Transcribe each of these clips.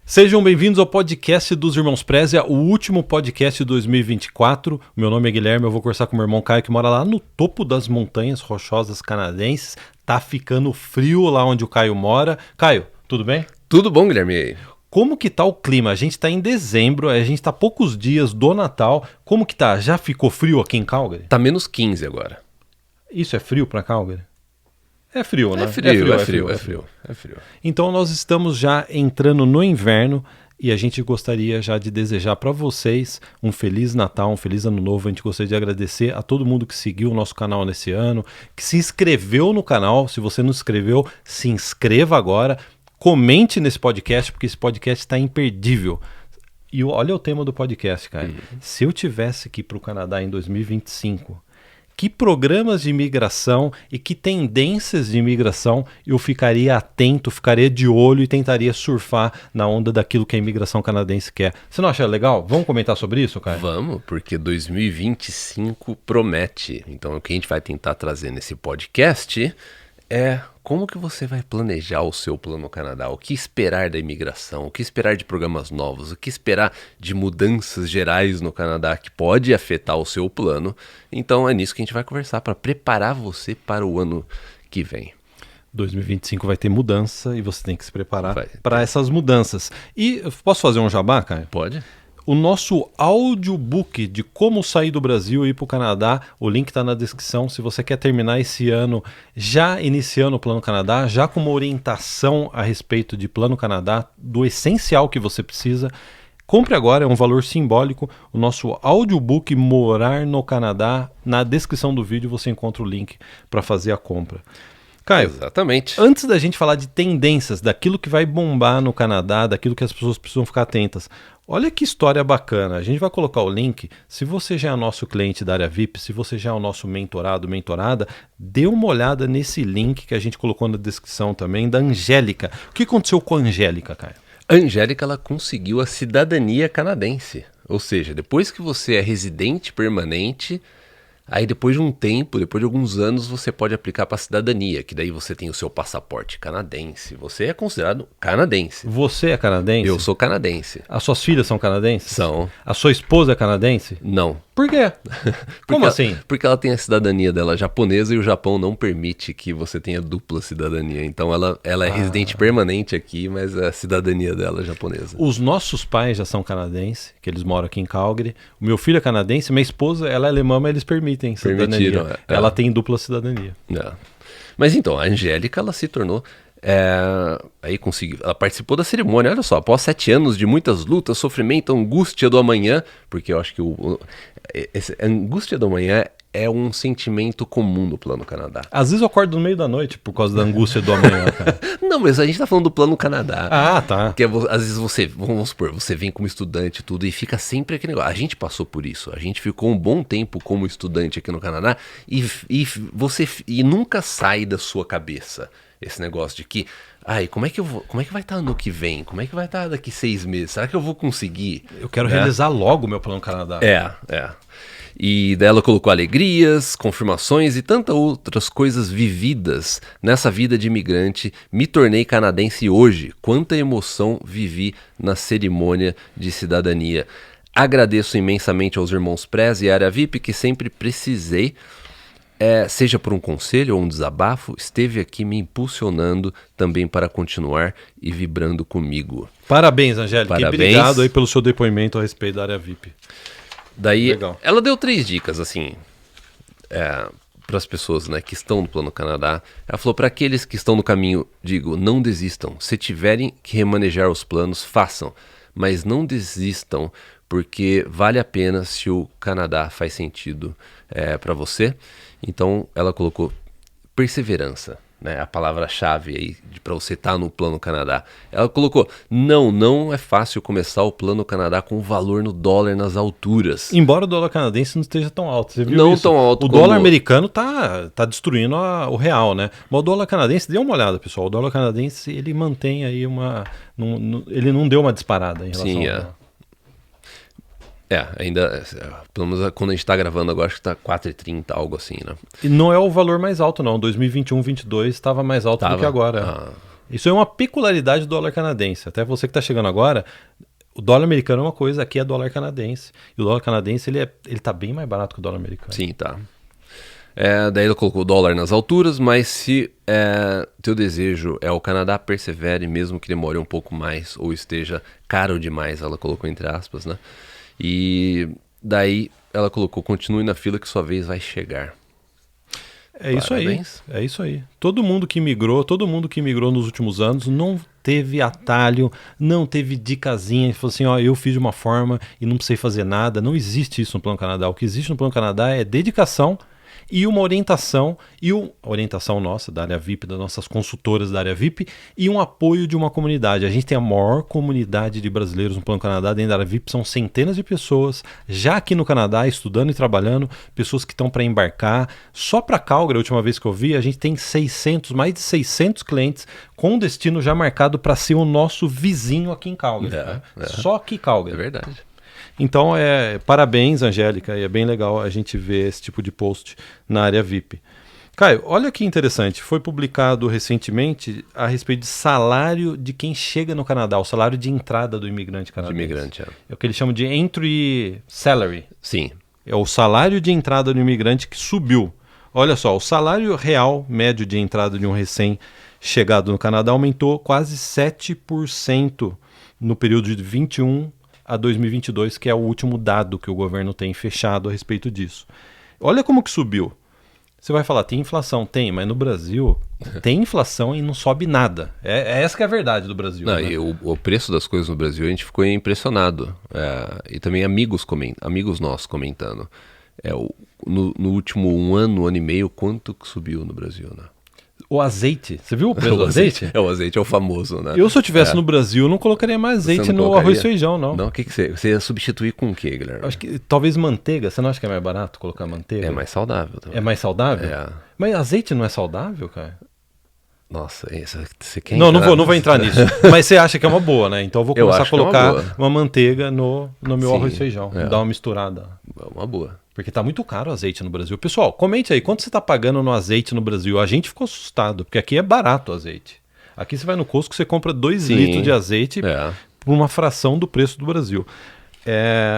Sejam bem-vindos ao podcast dos Irmãos Prezia, o último podcast de 2024. Meu nome é Guilherme, eu vou conversar com meu irmão Caio, que mora lá no topo das montanhas rochosas canadenses. Tá ficando frio lá onde o Caio mora. Caio, tudo bem? Tudo bom, Guilherme? Como que tá o clima? A gente tá em dezembro, a gente tá a poucos dias do Natal. Como que tá? Já ficou frio aqui em Calgary? Tá menos 15 agora. Isso é frio pra Calgary? É frio, né? É frio. Então nós estamos já entrando no inverno e a gente gostaria já de desejar para vocês um Feliz Natal, um Feliz Ano Novo. A gente gostaria de agradecer a todo mundo que seguiu o nosso canal nesse ano, que se inscreveu no canal. Se você não se inscreveu, se inscreva agora. Comente nesse podcast, porque esse podcast está imperdível. E olha o tema do podcast, cara. Se eu tivesse que ir para o Canadá em 2025... que programas de imigração e que tendências de imigração eu ficaria atento, ficaria de olho e tentaria surfar na onda daquilo que a imigração canadense quer. Você não acha legal? Vamos comentar sobre isso, cara? Vamos, porque 2025 promete. Então o que a gente vai tentar trazer nesse podcast é como que você vai planejar o seu plano Canadá, o que esperar da imigração, o que esperar de programas novos, o que esperar de mudanças gerais no Canadá que pode afetar o seu plano. Então é nisso que a gente vai conversar para preparar você para o ano que vem. 2025 vai ter mudança e você tem que se preparar para essas mudanças. E posso fazer um jabá, cara? Pode. O nosso audiobook de como sair do Brasil e ir para o Canadá, o link está na descrição. Se você quer terminar esse ano já iniciando o Plano Canadá, já com uma orientação a respeito de Plano Canadá, do essencial que você precisa, compre agora, é um valor simbólico. O nosso audiobook Morar no Canadá, na descrição do vídeo você encontra o link para fazer a compra. Caio, exatamente. Antes da gente falar de tendências, daquilo que vai bombar no Canadá, daquilo que as pessoas precisam ficar atentas, olha que história bacana. A gente vai colocar o link. Se você já é nosso cliente da área VIP, se você já é o nosso mentorado, mentorada, dê uma olhada nesse link que a gente colocou na descrição também, da Angélica. O que aconteceu com a Angélica, Caio? A Angélica, ela conseguiu a cidadania canadense. Ou seja, depois que você é residente permanente, aí depois de um tempo, depois de alguns anos, você pode aplicar para a cidadania, que daí você tem o seu passaporte canadense. Você é considerado canadense. Você é canadense? Eu sou canadense. As suas filhas são canadenses? São. A sua esposa é canadense? Não. Por quê? Como assim? Porque ela tem a cidadania dela japonesa e o Japão não permite que você tenha dupla cidadania. Então ela é residente permanente aqui, mas a cidadania dela é japonesa. Os nossos pais já são canadenses, que eles moram aqui em Calgary. O meu filho é canadense, minha esposa ela é alemã, mas eles permitem cidadania. Ela tem dupla cidadania. Mas então, a Angélica, ela se tornou... aí conseguiu, ela participou da cerimônia, olha só, após 7 anos de muitas lutas, sofrimento, angústia do amanhã, porque eu acho que a angústia do amanhã é um sentimento comum no Plano Canadá. Às vezes eu acordo no meio da noite por causa da angústia do amanhã, cara. Não, mas a gente tá falando do Plano Canadá. Ah, tá. Que às vezes você, vamos supor, você vem como estudante e tudo, e fica sempre aquele negócio. A gente passou por isso, a gente ficou um bom tempo como estudante aqui no Canadá, e nunca sai da sua cabeça esse negócio de que, como é que vai estar ano que vem? Como é que vai estar daqui 6 meses? Será que eu vou conseguir? Eu quero realizar logo o meu Plano Canadá. E daí ela colocou alegrias, confirmações e tantas outras coisas vividas nessa vida de imigrante. Me tornei canadense hoje. Quanta emoção vivi na cerimônia de cidadania. Agradeço imensamente aos irmãos Prezia e à área VIP que sempre precisei. Seja por um conselho ou um desabafo, esteve aqui me impulsionando também para continuar e vibrando comigo. Parabéns, Angélica. Parabéns. E obrigado aí pelo seu depoimento a respeito da área VIP. Daí, legal. Ela deu 3 dicas, assim, para as pessoas, né, que estão no Plano Canadá. Ela falou, para aqueles que estão no caminho, digo, não desistam. Se tiverem que remanejar os planos, façam. Mas não desistam, porque vale a pena se o Canadá faz sentido para você. Então, ela colocou perseverança, né, a palavra-chave aí para você estar no Plano Canadá. Ela colocou, não é fácil começar o Plano Canadá com o valor no dólar nas alturas. Embora o dólar canadense não esteja tão alto, você viu não isso? Tão alto o como... dólar americano tá destruindo o real, né? Mas o dólar canadense, dê uma olhada, pessoal, o dólar canadense, ele mantém aí ele não deu uma disparada em relação ao... Ainda, pelo menos quando a gente tá gravando agora, acho que tá 4,30, algo assim, né? E não é o valor mais alto, não. 2021, 2022 estava mais alto do que agora. Isso é uma peculiaridade do dólar canadense. Até você que está chegando agora, o dólar americano é uma coisa, aqui é dólar canadense. E o dólar canadense, ele tá bem mais barato que o dólar americano. Sim, tá. Daí ela colocou o dólar nas alturas, mas se teu desejo é o Canadá, persevere, mesmo que demore um pouco mais ou esteja caro demais, ela colocou entre aspas, né? E daí ela colocou, continue na fila que sua vez vai chegar. É isso aí, é isso aí. Todo mundo que migrou nos últimos anos não teve atalho, não teve dicasinha, falou assim, ó, eu fiz de uma forma e não precisei fazer nada. Não existe isso no Plano Canadá. O que existe no Plano Canadá é dedicação e uma orientação, a orientação nossa, da área VIP, das nossas consultoras da área VIP, e um apoio de uma comunidade. A gente tem a maior comunidade de brasileiros no Plano Canadá, dentro da área VIP, são centenas de pessoas, já aqui no Canadá, estudando e trabalhando, pessoas que estão para embarcar. Só para Calgary, a última vez que eu vi, a gente tem mais de 600 clientes com destino já marcado para ser o nosso vizinho aqui em Calgary. Só aqui em Calgary. É verdade. Então, parabéns, Angélica, e é bem legal a gente ver esse tipo de post na área VIP. Caio, olha que interessante, foi publicado recentemente a respeito de salário de quem chega no Canadá, o salário de entrada do imigrante canadense. De imigrante, É o que eles chamam de entry salary. Sim. É o salário de entrada do imigrante que subiu. Olha só, o salário real médio de entrada de um recém-chegado no Canadá aumentou quase 7% no período de 21 a 2022, que é o último dado que o governo tem fechado a respeito disso. Olha como que subiu. Você vai falar, tem inflação? Tem, mas no Brasil tem inflação e não sobe nada. Essa que é a verdade do Brasil. Não, né? E o preço das coisas no Brasil, a gente ficou impressionado. E também amigos nossos comentando. No último ano e meio, quanto que subiu no Brasil, né? O azeite, você viu o preço do azeite? O azeite é o famoso, né? Eu, se eu estivesse no Brasil, não colocaria mais azeite no arroz e feijão, não. Não, o que você ia substituir com o quê, Guilherme? Acho que talvez manteiga. Você não acha que é mais barato colocar manteiga? É mais saudável também. É mais saudável? É. Mas azeite não é saudável, cara? Nossa, você quer não vou entrar nisso. Mas você acha que é uma boa, né? Então eu vou começar a colocar uma manteiga no meu arroz e feijão. Dar uma misturada. Uma boa. Porque tá muito caro o azeite no Brasil. Pessoal, comente aí, quanto você tá pagando no azeite no Brasil? A gente ficou assustado, porque aqui é barato o azeite. Aqui você vai no Costco, você compra 2 litros de azeite por uma fração do preço do Brasil.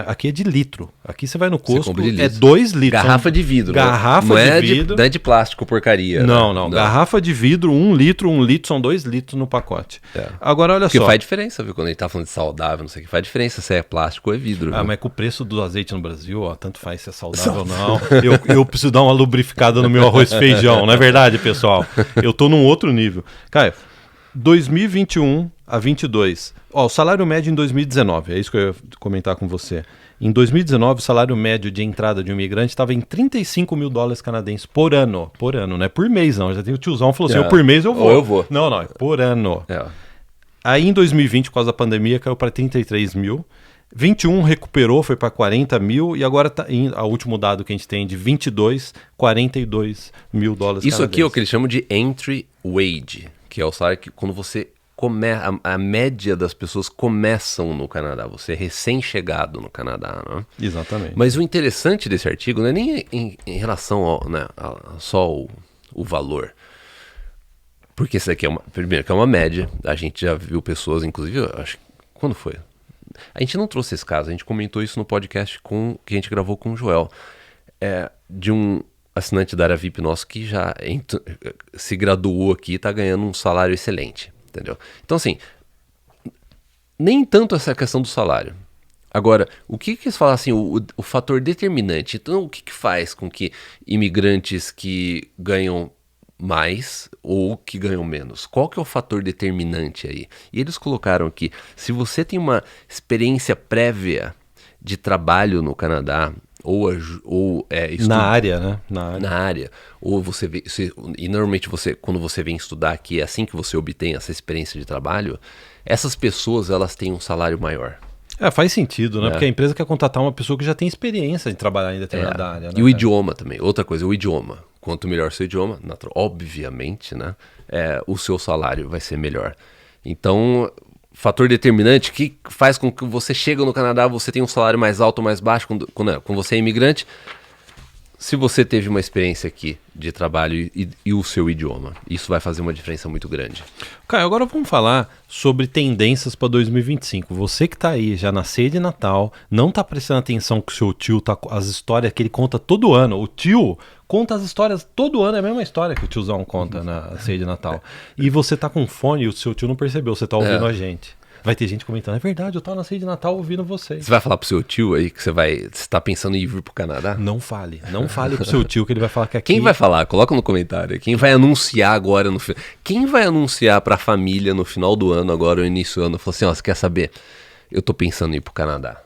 Aqui é de litro. Aqui você vai no Costco, é 2 litros. Garrafa de vidro. Garrafa de vidro. Não é de plástico, porcaria. Não. Garrafa de vidro, 1 litro são 2 litros no pacote. Agora, olha só. Porque faz diferença, viu? Quando a gente tá falando de saudável, não sei o que, faz diferença se é plástico ou é vidro. Mas com o preço do azeite no Brasil, tanto faz se é saudável ou não. Eu preciso dar uma lubrificada no meu arroz e feijão, não é verdade, pessoal? Eu tô num outro nível. Caio, 2021 a 22. O salário médio em 2019, é isso que eu ia comentar com você. Em 2019, o salário médio de entrada de um imigrante estava em 35 mil dólares canadenses por ano. Por ano, não é por mês, não. Já tem o tiozão que falou assim, por mês eu vou. Ou eu vou. Não, é por ano. Aí em 2020, por causa da pandemia, caiu para 33 mil. 21 recuperou, foi para 40 mil, e agora o último dado que a gente tem de 22, 42 mil dólares Isso canadenses. aqui é o que eles chamam de entry wage, que é o salário que quando você a média das pessoas começam no Canadá, você é recém-chegado no Canadá, né? Exatamente. Mas o interessante desse artigo não é nem em relação ao, só o valor, porque isso aqui primeiro que é uma média, a gente já viu pessoas, inclusive, acho que, quando foi? A gente não trouxe esse caso, a gente comentou isso no podcast que a gente gravou com o Joel, de um assinante da área VIP nosso que já se graduou aqui e está ganhando um salário excelente. Entendeu? Então, assim, nem tanto essa questão do salário. Agora, o que eles falam assim, o fator determinante? Então, o que faz com que imigrantes que ganham mais ou que ganham menos? Qual que é o fator determinante aí? E eles colocaram que se você tem uma experiência prévia de trabalho no Canadá, na área, né? Na área. Ou e normalmente quando você vem estudar aqui, é assim que você obtém essa experiência de trabalho, essas pessoas elas têm um salário maior. Faz sentido, né? Porque a empresa quer contratar uma pessoa que já tem experiência em trabalhar em determinada área. Né? E o idioma também. Outra coisa, o idioma. Quanto melhor seu idioma, obviamente, né? O seu salário vai ser melhor. Então, fator determinante que faz com que você chegue no Canadá, você tenha um salário mais alto ou mais baixo quando você é imigrante. se você teve uma experiência aqui de trabalho e o seu idioma. Isso vai fazer uma diferença muito grande. Caio, agora vamos falar sobre tendências para 2025. Você que está aí já na ceia de Natal, não está prestando atenção que o seu tio tá com as histórias que ele conta todo ano. O tio conta as histórias todo ano, é a mesma história que o tiozão conta na ceia de Natal. E você tá com fone e o seu tio não percebeu, você tá ouvindo a gente. Vai ter gente comentando, é verdade, eu tava na ceia de Natal ouvindo vocês. Você vai falar pro seu tio aí que você tá pensando em vir pro Canadá? Não fale pro seu tio que ele vai falar que aqui... Quem vai falar? Coloca no comentário. Quem vai anunciar agora no final? Quem vai anunciar pra família no final do ano, agora, no início do ano, falou assim, ó, você quer saber? Eu tô pensando em ir pro Canadá.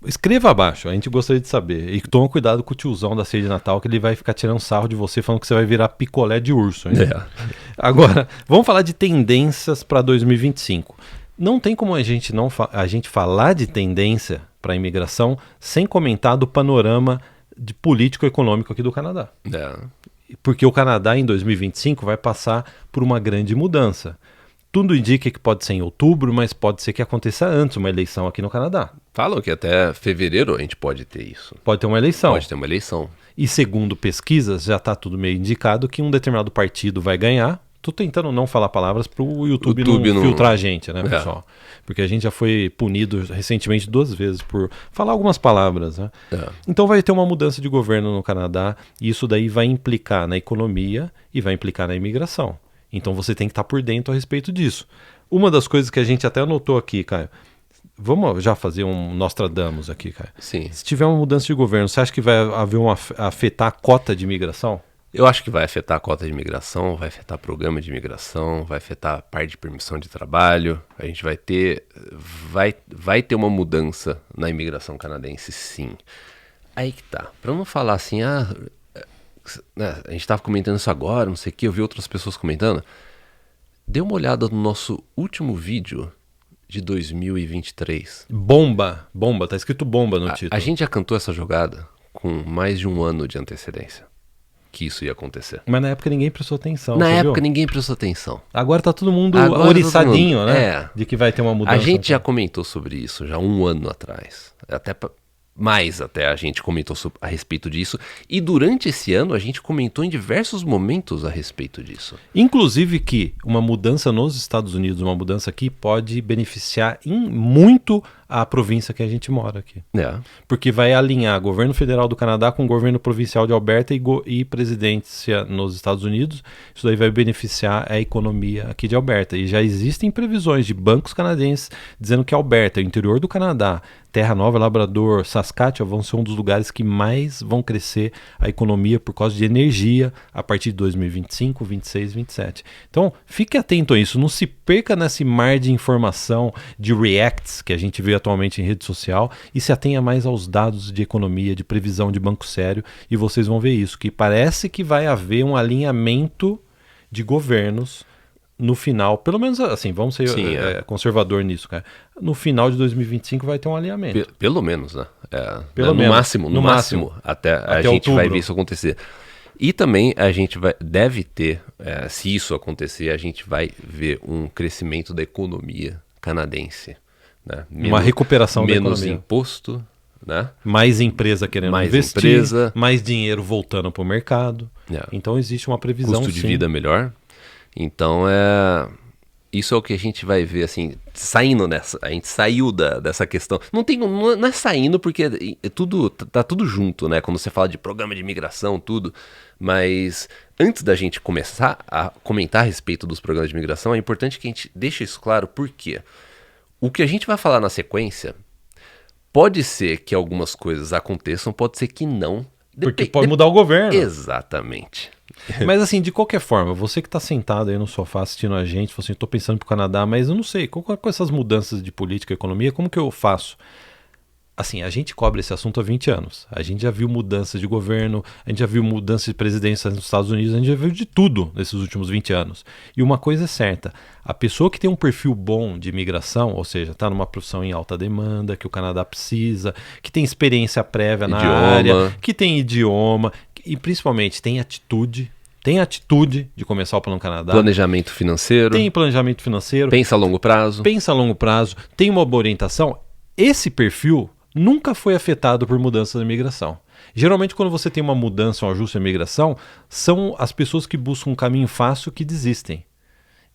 Escreva abaixo, a gente gostaria de saber. E toma cuidado com o tiozão da ceia de Natal, que ele vai ficar tirando sarro de você, falando que você vai virar picolé de urso. Hein? Agora, vamos falar de tendências para 2025. Não tem como a gente falar de tendência para a imigração sem comentar do panorama de político-econômico aqui do Canadá. Porque o Canadá, em 2025, vai passar por uma grande mudança. Tudo indica que pode ser em outubro, mas pode ser que aconteça antes uma eleição aqui no Canadá. Falam que até fevereiro a gente pode ter isso. Pode ter uma eleição. Pode ter uma eleição. E segundo pesquisas, já está tudo meio indicado que um determinado partido vai ganhar. Tô tentando não falar palavras para o YouTube não filtrar a gente, né, pessoal? Porque a gente já foi punido recentemente 2 vezes por falar algumas palavras, né? Então vai ter uma mudança de governo no Canadá e isso daí vai implicar na economia e vai implicar na imigração. Então você tem que estar por dentro a respeito disso. Uma das coisas que a gente até anotou aqui, Caio, vamos já fazer um Nostradamus aqui, Caio. Sim. Se tiver uma mudança de governo, você acha que vai haver afetar a cota de imigração? Eu acho que vai afetar a cota de imigração, vai afetar programa de imigração, vai afetar a parte de permissão de trabalho. A gente vai ter uma mudança na imigração canadense, sim. Aí que tá. Para não falar assim, a gente estava comentando isso agora, não sei o que, eu vi outras pessoas comentando. Dê uma olhada no nosso último vídeo de 2023. Bomba, tá escrito bomba no título. A gente já cantou essa jogada com mais de 1 ano de antecedência. Que isso ia acontecer. Mas na época ninguém prestou atenção. Na época ninguém prestou atenção. Agora tá todo mundo oriçadinho, né? De que vai ter uma mudança. A gente já comentou sobre isso já 1 ano atrás. Até a gente comentou a respeito disso. E durante esse ano a gente comentou em diversos momentos a respeito disso. Inclusive que uma mudança nos Estados Unidos, uma mudança aqui, pode beneficiar muito a província que a gente mora aqui. Porque vai alinhar governo federal do Canadá com o governo provincial de Alberta e presidência nos Estados Unidos. Isso daí vai beneficiar a economia aqui de Alberta. E já existem previsões de bancos canadenses dizendo que Alberta, o interior do Canadá, Terra Nova, Labrador, Saskatchewan vão ser um dos lugares que mais vão crescer a economia por causa de energia a partir de 2025, 26, 27. Então, fique atento a isso. Não se perca nesse mar de informação, de reacts que a gente vê atualmente em rede social e se atenha mais aos dados de economia, de previsão de banco sério e vocês vão ver isso, que parece que vai haver um alinhamento de governos no final, pelo menos assim, vamos ser conservador nisso, cara. No final de 2025 vai ter um alinhamento. Pelo menos, né? No máximo, até a gente outubro. Vai ver isso acontecer. E também a gente deve ter, se isso acontecer, a gente vai ver um crescimento da economia canadense. Né? Uma recuperação da economia. Menos imposto, né? Mais empresa querendo investir, mais dinheiro voltando para o mercado. Então existe uma previsão. Custo de vida melhor. Então isso é o que a gente vai ver assim, saindo nessa. A gente saiu dessa questão. Não é saindo porque tá tudo junto, né? Quando você fala de programa de imigração, tudo. Mas antes da gente começar a comentar a respeito dos programas de imigração, é importante que a gente deixe isso claro, porque o que a gente vai falar na sequência pode ser que algumas coisas aconteçam, pode ser que não. Porque pode mudar o governo. Exatamente. Mas assim, de qualquer forma, você que está sentado aí no sofá assistindo a gente, falou assim, estou pensando para o Canadá, mas eu não sei, com essas mudanças de política e economia, como que eu faço? Assim, a gente cobre esse assunto há 20 anos. A gente já viu mudanças de governo, a gente já viu mudanças de presidência nos Estados Unidos, a gente já viu de tudo nesses últimos 20 anos. E uma coisa é certa, a pessoa que tem um perfil bom de imigração, ou seja, está numa profissão em alta demanda, que o Canadá precisa, que tem experiência prévia na área, que tem idioma, e principalmente tem atitude de começar o Plano Canadá. Planejamento financeiro. Tem planejamento financeiro. Pensa a longo prazo. Tem uma boa orientação. Esse perfil nunca foi afetado por mudanças da imigração. Geralmente, quando você tem uma mudança, um ajuste à imigração, são as pessoas que buscam um caminho fácil que desistem.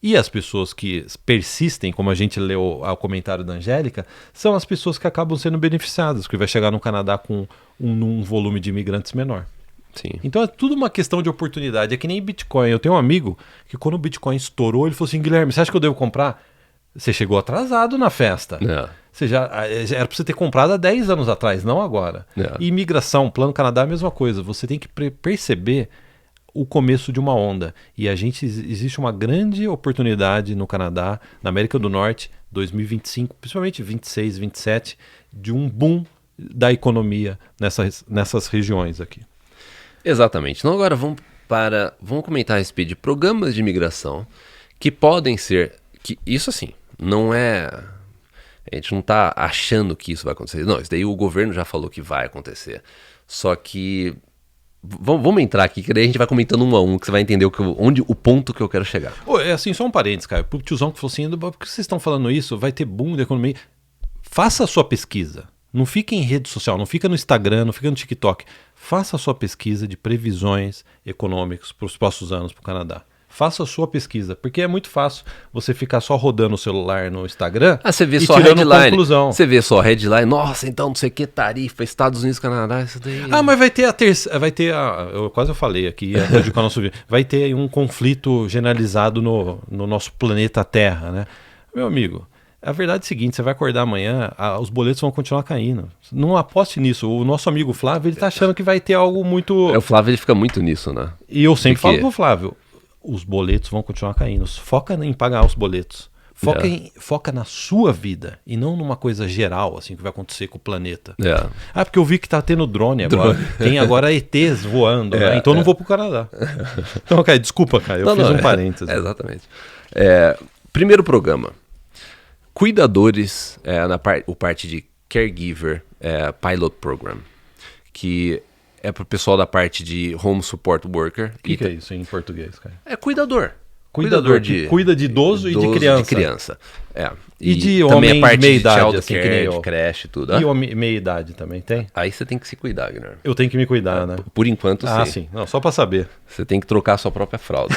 E as pessoas que persistem, como a gente leu o comentário da Angélica, são as pessoas que acabam sendo beneficiadas, que vai chegar no Canadá com um volume de imigrantes menor. Sim. Então é tudo uma questão de oportunidade. É que nem Bitcoin. Eu tenho um amigo que quando o Bitcoin estourou, ele falou assim, Guilherme, você acha que eu devo comprar? Você chegou atrasado na festa. Você era para você ter comprado há 10 anos atrás, não agora. E imigração, Plano Canadá, a mesma coisa. Você tem que perceber o começo de uma onda. E existe uma grande oportunidade no Canadá, na América do Norte, 2025, principalmente 26, 27, de um boom da economia nessas regiões aqui. Exatamente. Então agora vamos comentar a respeito de programas de imigração que podem ser, isso assim, não é, a gente não está achando que isso vai acontecer. Não, isso daí o governo já falou que vai acontecer. Só que vamos entrar aqui, que daí a gente vai comentando um a um, que você vai entender o ponto que eu quero chegar. É assim, só um parênteses, cara. Pro tiozão que falou assim, por que vocês estão falando isso? Vai ter boom da economia. Faça a sua pesquisa. Não fica em rede social, não fica no Instagram, não fica no TikTok. Faça a sua pesquisa de previsões econômicas para os próximos anos para o Canadá. Faça a sua pesquisa, porque é muito fácil você ficar só rodando o celular no Instagram você vê e só tirando headline. Conclusão. Você vê só headline, nossa, então não sei o que, tarifa, Estados Unidos, Canadá, isso daí... Mas vai ter eu quase falei aqui, com o nosso vídeo, vai ter um conflito generalizado no nosso planeta Terra, né? Meu amigo, a verdade é a seguinte, você vai acordar amanhã, os boletos vão continuar caindo. Não aposte nisso. O nosso amigo Flávio, ele tá achando que vai ter algo muito... O Flávio, ele fica muito nisso, né? E eu sempre falo pro Flávio, os boletos vão continuar caindo. Foca em pagar os boletos. Foca na sua vida e não numa coisa geral, assim, que vai acontecer com o planeta. Porque eu vi que tá tendo drone agora. Tem agora ETs voando, né? Então eu não vou pro Canadá. Então, cara, desculpa, cara, eu fiz um parênteses. Exatamente. Primeiro programa. Cuidadores, o parte de Caregiver Pilot Program, que é para o pessoal da parte de Home Support Worker. O que é isso em português, cara? É cuidador. Cuidador que cuida de idoso e de criança. De criança. E de também homem a parte meia de idade, child assim, care, que nem eu. de creche e tudo. E homem meia idade também tem? Aí você tem que se cuidar, Guilherme. Eu tenho que me cuidar, né? Por enquanto, sim. Sim. Não, só para saber. Você tem que trocar a sua própria fralda.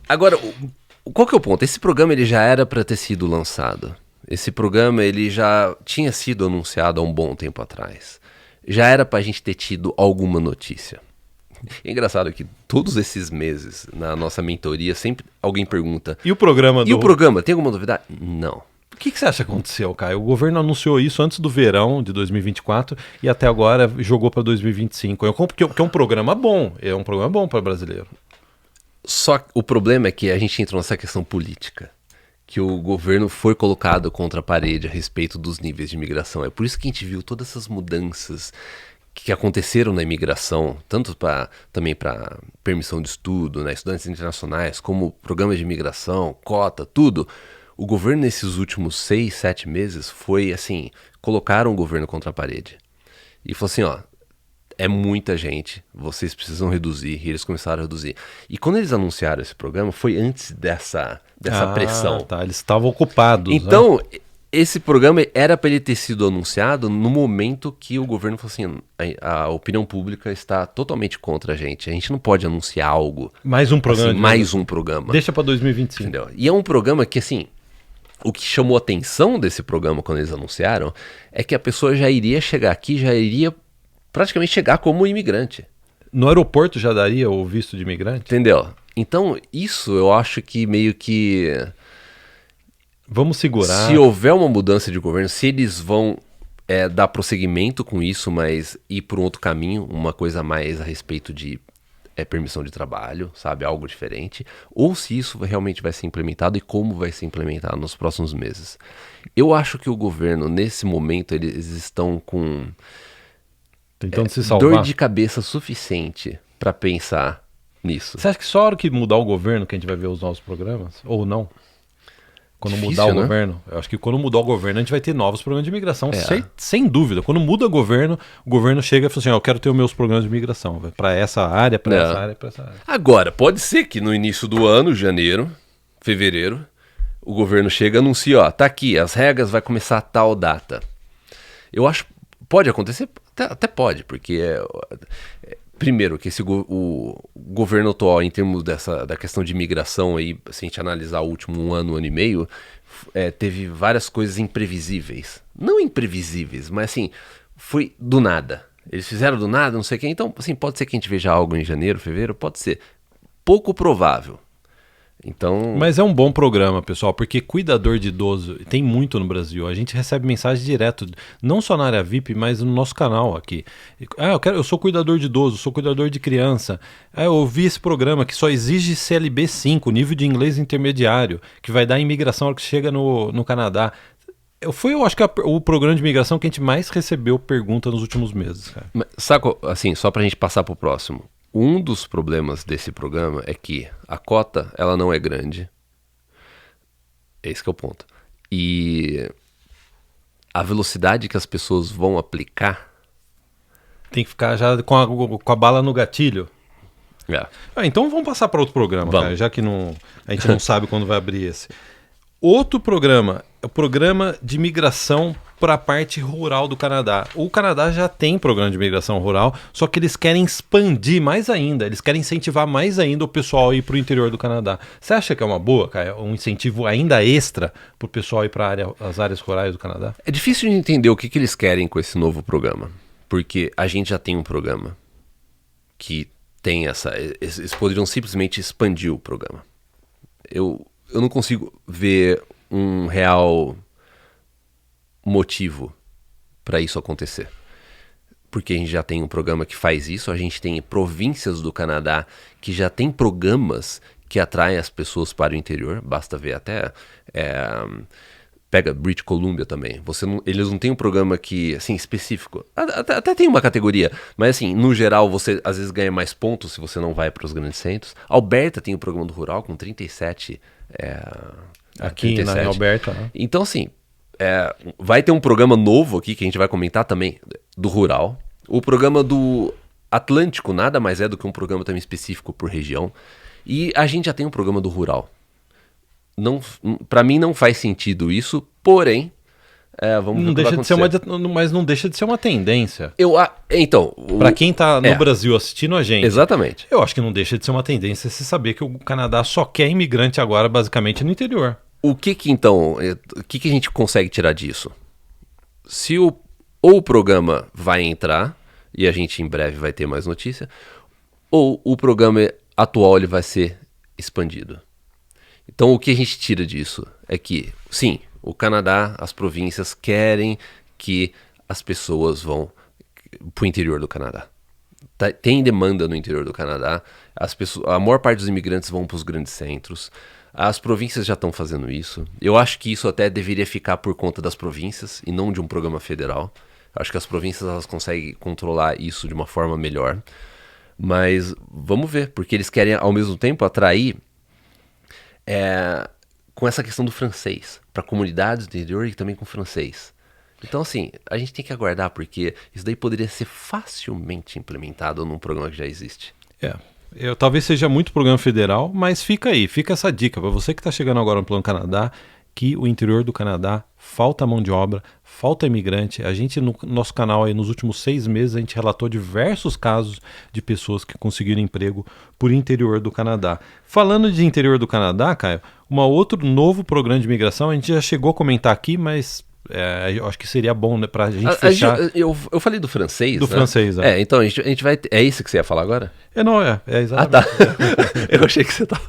Agora... Qual que é o ponto? Esse programa ele já era para ter sido lançado. Esse programa ele já tinha sido anunciado há um bom tempo atrás. Já era para a gente ter tido alguma notícia. É engraçado que todos esses meses, na nossa mentoria, sempre alguém pergunta... E o programa? E o programa? Tem alguma novidade? Não. O que você acha que aconteceu, Caio? O governo anunciou isso antes do verão de 2024 e até agora jogou para 2025. Porque é um programa bom. É um programa bom para brasileiro. Só que o problema é que a gente entrou nessa questão política, que o governo foi colocado contra a parede a respeito dos níveis de imigração. É por isso que a gente viu todas essas mudanças que aconteceram na imigração, tanto também para permissão de estudo, né, estudantes internacionais, como programas de imigração, cota, tudo. O governo nesses últimos 6, 7 meses foi assim, colocaram o governo contra a parede. E falou assim, é muita gente, vocês precisam reduzir, e eles começaram a reduzir. E quando eles anunciaram esse programa, foi antes dessa pressão. Eles estavam ocupados. Então, esse programa era para ele ter sido anunciado no momento que o governo falou assim, a opinião pública está totalmente contra a gente não pode anunciar algo. Mais um programa. Assim, mais um programa. Deixa para 2025. Entendeu? E é um programa que, assim, o que chamou a atenção desse programa quando eles anunciaram é que a pessoa já iria chegar aqui, já iria praticamente chegar como imigrante. No aeroporto já daria o visto de imigrante? Entendeu? Então, isso eu acho que meio que... Vamos segurar. Se houver uma mudança de governo, se eles vão dar prosseguimento com isso, mas ir por um outro caminho, uma coisa mais a respeito de permissão de trabalho, sabe? Algo diferente. Ou se isso realmente vai ser implementado e como vai ser implementado nos próximos meses. Eu acho que o governo, nesse momento, eles estão com... tentando se salvar. Dor de cabeça suficiente para pensar nisso. Você acha que só a hora que mudar o governo que a gente vai ver os novos programas? Ou não? Quando Difícil, mudar o né? governo? Eu acho que quando mudar o governo a gente vai ter novos programas de imigração, sem dúvida. Quando muda o governo chega e fala assim, eu quero ter os meus programas de imigração. Para essa área, para essa área, para essa área. Agora, pode ser que no início do ano, janeiro, fevereiro, o governo chega e anuncia, tá aqui, as regras vai começar a tal data. Eu acho Pode acontecer? Até pode, porque primeiro que o governo atual, em termos da questão de imigração, aí, se a gente analisar o último um ano e meio, teve várias coisas imprevisíveis. Não imprevisíveis, mas assim, foi do nada. Eles fizeram do nada, não sei o quê. Então, assim, pode ser que a gente veja algo em janeiro, fevereiro, pode ser. Pouco provável. Então... Mas é um bom programa, pessoal, porque cuidador de idoso tem muito no Brasil. A gente recebe mensagem direto, não só na área VIP, mas no nosso canal aqui. Eu sou cuidador de idoso, sou cuidador de criança. Eu ouvi esse programa que só exige CLB 5, nível de inglês intermediário, que vai dar imigração na hora que chega no Canadá. Eu acho que o programa de imigração que a gente mais recebeu pergunta nos últimos meses, cara. Saco, assim, só pra gente passar pro próximo. Um dos problemas desse programa é que a cota, ela não é grande. Esse que é o ponto. E a velocidade que as pessoas vão aplicar... Tem que ficar já com a bala no gatilho. Então vamos passar para outro programa, cara, já que a gente não sabe quando vai abrir esse. Outro programa é o programa de migração para a parte rural do Canadá. O Canadá já tem programa de migração rural, só que eles querem expandir mais ainda, eles querem incentivar mais ainda o pessoal a ir para o interior do Canadá. Você acha que é uma boa, cara? Um incentivo ainda extra para o pessoal ir para as áreas rurais do Canadá? É difícil de entender o que eles querem com esse novo programa, porque a gente já tem um programa que tem eles poderiam simplesmente expandir o programa. Eu não consigo ver um real motivo para isso acontecer. Porque a gente já tem um programa que faz isso, a gente tem províncias do Canadá que já tem programas que atraem as pessoas para o interior, basta ver até... pega British Columbia também. Eles não têm um programa que, assim, específico. Até tem uma categoria, mas assim, no geral, você às vezes ganha mais pontos se você não vai para os grandes centros. Alberta tem o programa do rural com 37... aqui 37. Na Alberta, né? Então, assim, vai ter um programa novo aqui que a gente vai comentar também do rural. O programa do Atlântico nada mais é do que um programa também específico por região. E a gente já tem um programa do rural. Para mim não faz sentido isso, porém, vamos ver o que vai acontecer. Mas não deixa de ser uma tendência. Então, para quem tá no Brasil assistindo a gente, exatamente. Eu acho que não deixa de ser uma tendência se saber que o Canadá só quer imigrante agora, basicamente, no interior. O que a gente consegue tirar disso? Se o programa vai entrar, e a gente em breve vai ter mais notícia, ou o programa atual ele vai ser expandido. Então o que a gente tira disso é que, sim, o Canadá, as províncias querem que as pessoas vão para o interior do Canadá. Tem demanda no interior do Canadá, a maior parte dos imigrantes vão para os grandes centros, as províncias já estão fazendo isso. Eu acho que isso até deveria ficar por conta das províncias e não de um programa federal. Eu acho que as províncias elas conseguem controlar isso de uma forma melhor. Mas vamos ver, porque eles querem ao mesmo tempo atrair com essa questão do francês, para comunidades do interior e também com francês. Então, assim, a gente tem que aguardar, porque isso daí poderia ser facilmente implementado num programa que já existe. Talvez seja muito programa federal, mas fica essa dica para você que está chegando agora no Plano Canadá, que o interior do Canadá falta mão de obra, falta imigrante. A gente, no nosso canal, aí, nos últimos 6 meses, a gente relatou diversos casos de pessoas que conseguiram emprego por interior do Canadá. Falando de interior do Canadá, Caio, outro novo programa de imigração, a gente já chegou a comentar aqui, mas eu acho que seria bom, né, pra gente fechar. Eu falei do francês, do francês, então a gente vai... É isso que você ia falar agora? Exatamente. Tá. Eu achei que você tava...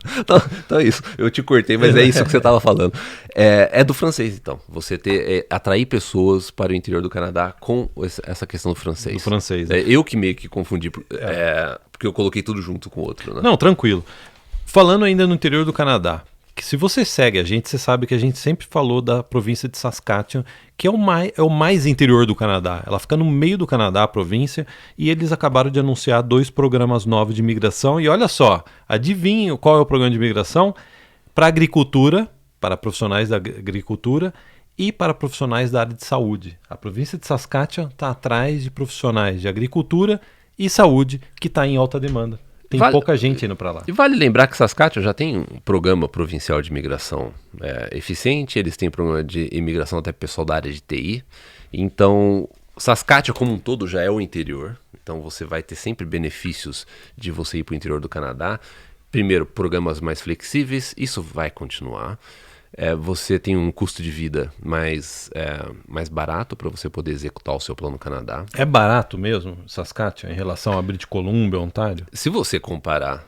Então é isso, eu te cortei, mas é isso que você tava falando. É do francês, então. Você atrair pessoas para o interior do Canadá com essa questão do francês. Do francês. Eu que meio que confundi, porque eu coloquei tudo junto com o outro, né? Não, tranquilo. Falando ainda no interior do Canadá, que se você segue a gente, você sabe que a gente sempre falou da província de Saskatchewan, que é o mais interior do Canadá. Ela fica no meio do Canadá, a província, e eles acabaram de anunciar 2 programas novos de imigração. E olha só, adivinha qual é o programa de imigração? Para agricultura, para profissionais da agricultura e para profissionais da área de saúde. A província de Saskatchewan está atrás de profissionais de agricultura e saúde que está em alta demanda. Tem pouca gente indo para lá. E vale lembrar que Saskatchewan já tem um programa provincial de imigração eficiente, eles têm programa de imigração até pessoal da área de TI. Então, Saskatchewan como um todo já é o interior, então você vai ter sempre benefícios de você ir para o interior do Canadá. Primeiro, programas mais flexíveis, isso vai continuar. Você tem um custo de vida mais barato para você poder executar o seu plano Canadá. É barato mesmo, Saskatchewan, em relação a British Columbia, Ontário? Se você comparar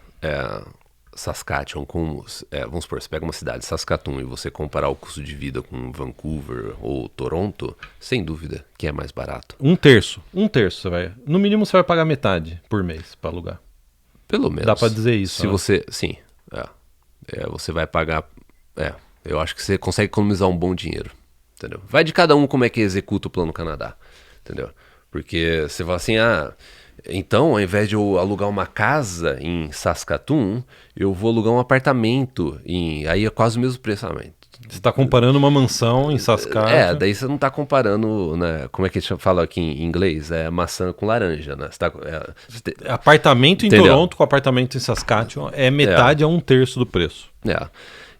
Saskatchewan com, vamos supor, você pega uma cidade, Saskatoon, e você comparar o custo de vida com Vancouver ou Toronto, sem dúvida que é mais barato. Um terço você vai. No mínimo você vai pagar metade por mês para alugar. Pelo menos. Dá para dizer isso. Se você, sim, você vai pagar. Eu acho que você consegue economizar um bom dinheiro, entendeu? Vai de cada um como é que executa o plano Canadá, entendeu? Porque você fala assim, então, ao invés de eu alugar uma casa em Saskatoon, eu vou alugar um apartamento aí é quase o mesmo preço. Você está comparando uma mansão em Saskatchewan. Daí você não está comparando, né? Como é que a gente fala aqui em inglês? É maçã com laranja, né? Apartamento em Entendeu? Toronto com apartamento em Saskatchewan é metade a um terço do preço.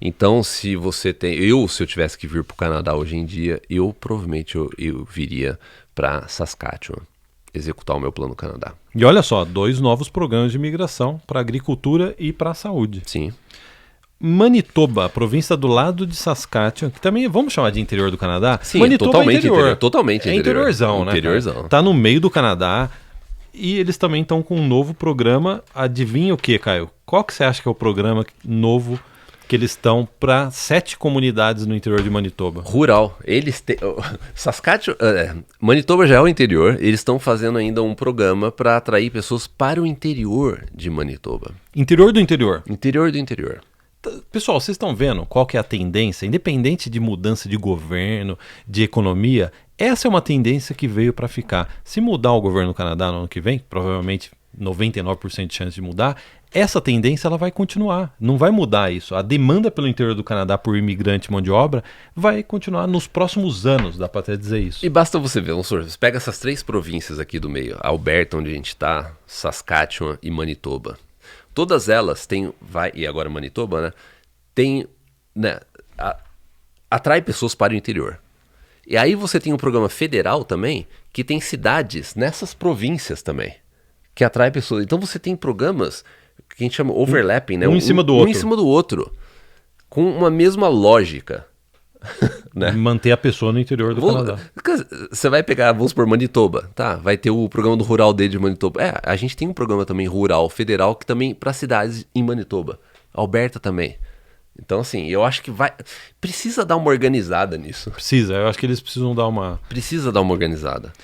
Então, se você tem... se eu tivesse que vir para o Canadá hoje em dia, provavelmente eu viria para Saskatchewan executar o meu plano Canadá. E olha só, 2 novos programas de imigração para agricultura e para a saúde. Sim. Manitoba, província do lado de Saskatchewan, que também vamos chamar de interior do Canadá. Sim, Manitoba totalmente é interior. Totalmente interior. Interiorzão, né? Interiorzão. Tá no meio do Canadá. E eles também estão com um novo programa. Adivinha o que, Caio? Qual que você acha que é o programa novo que eles estão para 7 comunidades no interior de Manitoba? Rural. Saskatchewan, Manitoba já é o interior. Eles estão fazendo ainda um programa para atrair pessoas para o interior de Manitoba. Interior do interior. Interior do interior. Pessoal, vocês estão vendo qual que é a tendência? Independente de mudança de governo, de economia, essa é uma tendência que veio para ficar. Se mudar o governo do Canadá no ano que vem, provavelmente 99% de chance de mudar, essa tendência ela vai continuar, não vai mudar isso. A demanda pelo interior do Canadá por imigrante e mão de obra vai continuar nos próximos anos, dá para até dizer isso. E basta você ver, você pega essas 3 províncias aqui do meio, Alberta, onde a gente está, Saskatchewan e Manitoba. Todas elas têm, e agora Manitoba, né, tem, né, atrai pessoas para o interior. E aí você tem um programa federal também, que tem cidades nessas províncias também, que atrai pessoas. Então você tem programas que a gente chama overlapping, né? Um em cima do outro. Um em cima do outro, com uma mesma lógica. Né? Manter a pessoa no interior do Canadá. Você vai pegar, vamos supor, Manitoba, tá? Vai ter o programa do Rural Day de Manitoba. A gente tem um programa também rural, federal, que também para cidades em Manitoba. Alberta também. Então, assim, eu acho que precisa dar uma organizada nisso. Eu acho que eles precisam dar uma... Precisa dar uma organizada.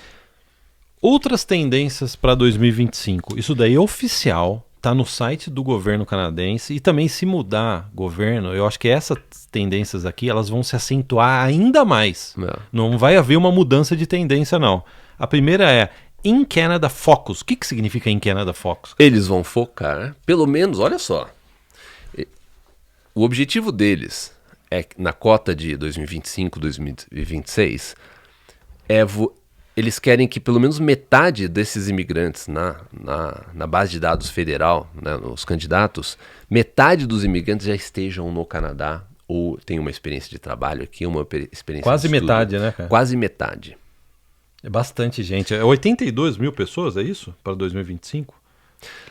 Outras tendências para 2025. Isso daí é oficial. Está no site do governo canadense e também se mudar governo, eu acho que essas tendências aqui elas vão se acentuar ainda mais. Não vai haver uma mudança de tendência, não. A primeira é In Canada Focus. O que significa In Canada Focus? Eles vão focar, pelo menos, olha só, o objetivo deles é na cota de 2025, 2026, eles querem que pelo menos metade desses imigrantes na base de dados federal, né, os candidatos, metade dos imigrantes já estejam no Canadá ou tenham uma experiência de trabalho aqui, uma experiência Quase de estudo. Metade, né, cara? Quase metade. É bastante gente. É 82 mil pessoas, é isso? Para 2025?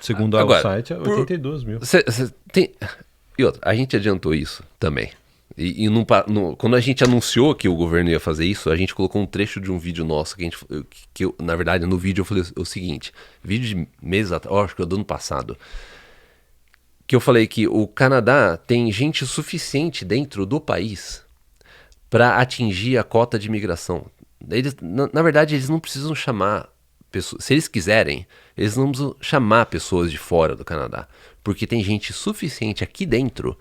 Segundo o site, é 82 mil. E outra, a gente adiantou isso também. Quando a gente anunciou que o governo ia fazer isso, a gente colocou um trecho de um vídeo nosso na verdade, no vídeo eu falei o seguinte, vídeo de meses atrás, acho que do ano passado, que eu falei que o Canadá tem gente suficiente dentro do país para atingir a cota de imigração. Na verdade, eles não precisam chamar pessoas, se eles quiserem, eles não precisam chamar pessoas de fora do Canadá, porque tem gente suficiente aqui dentro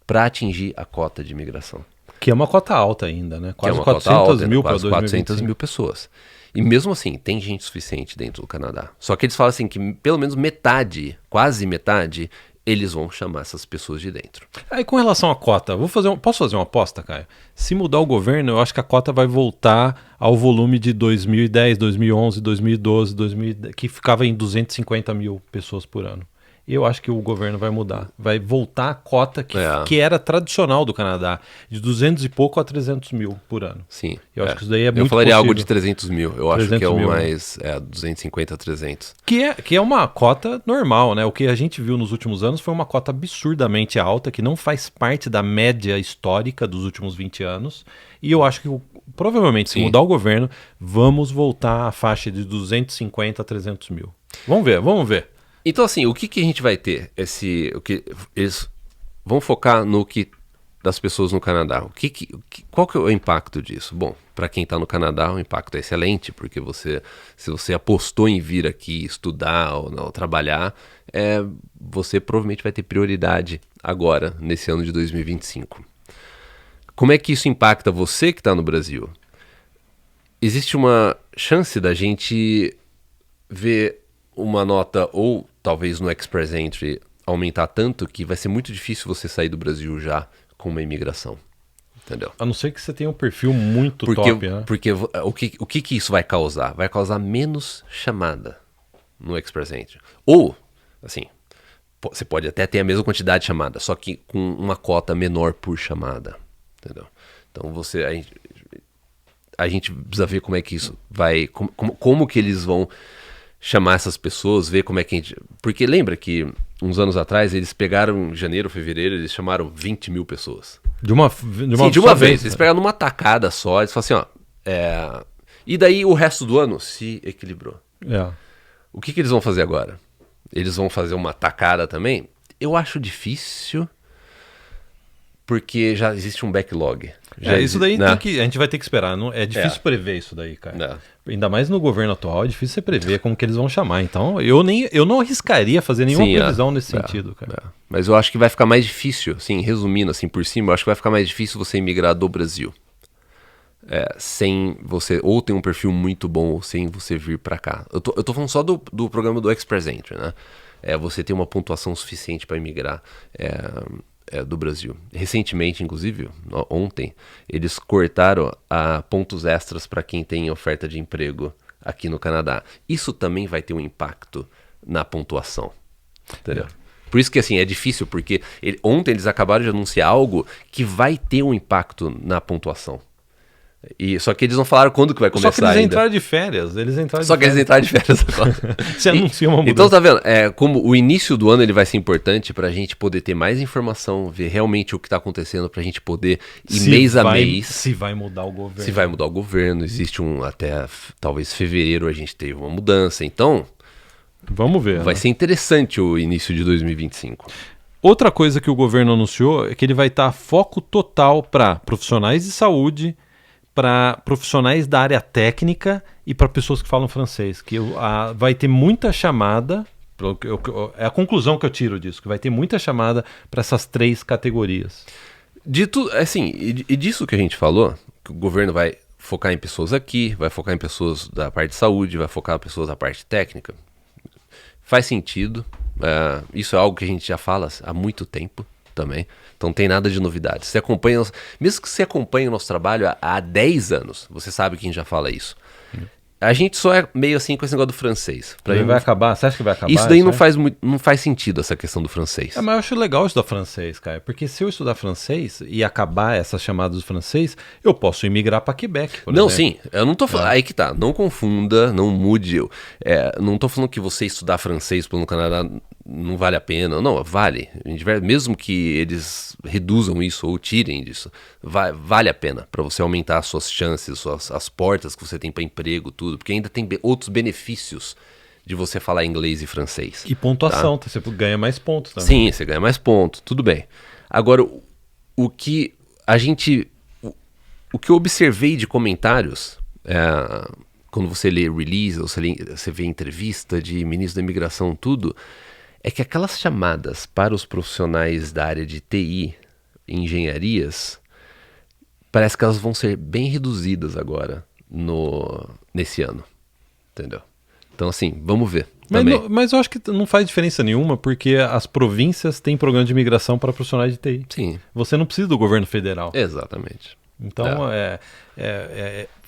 para atingir a cota de imigração. Que é uma cota alta ainda, né? Quase 400 alta, mil para 400 2025. mil pessoas. E mesmo assim, tem gente suficiente dentro do Canadá. Só que eles falam assim que pelo menos metade, quase metade, eles vão chamar essas pessoas de dentro. Aí com relação à cota, posso fazer uma aposta, Caio? Se mudar o governo, eu acho que a cota vai voltar ao volume de 2010, 2011, 2012, que ficava em 250 mil pessoas por ano. Eu acho que o governo vai mudar. Vai voltar a cota É. que era tradicional do Canadá, de 200 e pouco a 300 mil por ano. Sim. Eu acho que isso daí é muito Eu falaria algo possível. de 300 mil. Eu acho que é 300 o mil, né? mais 250 a 300. Que é uma cota normal, né? O que a gente viu nos últimos anos foi uma cota absurdamente alta, que não faz parte da média histórica dos últimos 20 anos. E eu acho que, provavelmente, se Sim. mudar o governo, vamos voltar à faixa de 250 a 300 mil. Vamos ver, vamos ver. Então, assim, o que a gente vai ter? Eles vão focar no que das pessoas no Canadá. Qual que é o impacto disso? Bom, para quem está no Canadá, o impacto é excelente, porque se você apostou em vir aqui estudar ou trabalhar, você provavelmente vai ter prioridade agora, nesse ano de 2025. Como é que isso impacta você que está no Brasil? Existe uma chance da gente ver uma nota, ou talvez no Express Entry, aumentar tanto que vai ser muito difícil você sair do Brasil já com uma imigração. Entendeu? A não ser que você tenha um perfil muito Porque, top, né? porque o que isso vai causar? Vai causar menos chamada no Express Entry. Ou, assim, você pode até ter a mesma quantidade de chamada, só que com uma cota menor por chamada. Entendeu? Então a gente precisa ver como é que isso vai... Como que eles vão chamar essas pessoas, ver como é que a gente... Porque lembra que uns anos atrás eles pegaram em janeiro, fevereiro, eles chamaram 20 mil pessoas. De uma Só vez. Eles né? pegaram numa tacada só, eles falaram assim, e daí o resto do ano se equilibrou. É. O que eles vão fazer agora? Eles vão fazer uma tacada também? Eu acho difícil, porque já existe um backlog. Isso daí né? a gente vai ter que esperar. É difícil prever isso daí, cara. Ainda mais no governo atual, é difícil você prever como que eles vão chamar. Então, eu não arriscaria fazer nenhuma previsão nesse sentido, cara. Mas eu acho que vai ficar mais difícil, assim, resumindo assim por cima, eu acho que vai ficar mais difícil você emigrar do Brasil. Sem você, ou ter um perfil muito bom, ou sem você vir pra cá. Eu tô falando só do programa do Express Entry, né? Você ter uma pontuação suficiente para emigrar do Brasil. Recentemente, inclusive, ontem, eles cortaram pontos extras para quem tem oferta de emprego aqui no Canadá. Isso também vai ter um impacto na pontuação, entendeu? Por isso que, assim, é difícil, porque ontem eles acabaram de anunciar algo que vai ter um impacto na pontuação. Só que eles não falaram quando que vai começar ainda. Só que eles entraram de férias. Eles entraram de férias agora. Você anuncia uma mudança. Então, tá vendo? Como o início do ano ele vai ser importante pra gente poder ter mais informação, ver realmente o que tá acontecendo, pra gente poder ir mês a mês. Se vai mudar o governo. Se vai mudar o governo. Existe até talvez fevereiro a gente teve uma mudança. Então, vamos ver. Vai ser interessante o início de 2025. Outra coisa que o governo anunciou é que ele vai estar foco total para profissionais de saúde, para profissionais da área técnica e para pessoas que falam francês. Que vai ter muita chamada, é a conclusão que eu tiro disso, que vai ter muita chamada para essas 3 categorias. E disso que a gente falou, que o governo vai focar em pessoas aqui, vai focar em pessoas da parte de saúde, vai focar em pessoas da parte técnica, faz sentido. Isso é algo que a gente já fala há muito tempo também. Então não tem nada de novidade. Mesmo que você acompanhe o nosso trabalho há 10 anos, você sabe que a gente já fala isso. A gente só é meio assim com esse negócio do francês. Vai acabar? Você acha que vai acabar? Isso daí não faz sentido, essa questão do francês. Mas eu acho legal estudar francês, cara. Porque se eu estudar francês e acabar essas chamadas do francês, eu posso imigrar para Quebec, por exemplo. Sim. Eu não tô falando... Aí que tá. Não confunda, não mude. Não tô falando que você estudar francês pelo Canadá não vale a pena. Não, vale. Mesmo que eles reduzam isso ou tirem disso, vale a pena para você aumentar as suas chances, as portas que você tem para emprego, tudo. Porque ainda tem outros benefícios de você falar inglês e francês. E pontuação, tá? Você ganha mais pontos também. Sim, você ganha mais pontos, tudo bem. Agora, o que eu observei de comentários, quando você lê release, ou você vê entrevista de ministro da imigração, tudo, é que aquelas chamadas para os profissionais da área de TI, engenharias, parece que elas vão ser bem reduzidas agora nesse ano, entendeu? Então, assim, vamos ver. Mas eu acho que não faz diferença nenhuma, porque as províncias têm programa de imigração para profissionais de TI. Sim. Você não precisa do governo federal. Exatamente. Então,